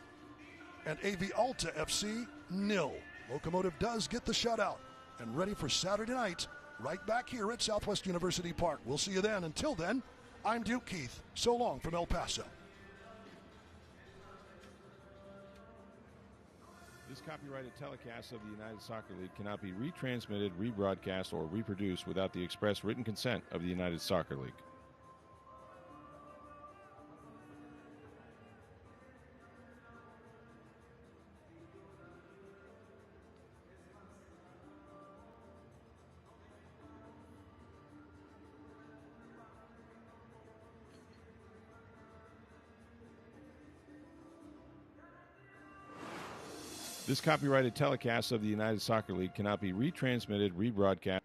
and AV Alta FC 0. Locomotive does get the shutout and ready for Saturday night right back here at Southwest University Park. We'll see you then. Until then, I'm Duke Keith. So long from El Paso. This copyrighted telecast of the United Soccer League cannot be retransmitted, rebroadcast, or reproduced without the express written consent of the United Soccer League. This copyrighted telecast of the United Soccer League cannot be retransmitted, rebroadcast.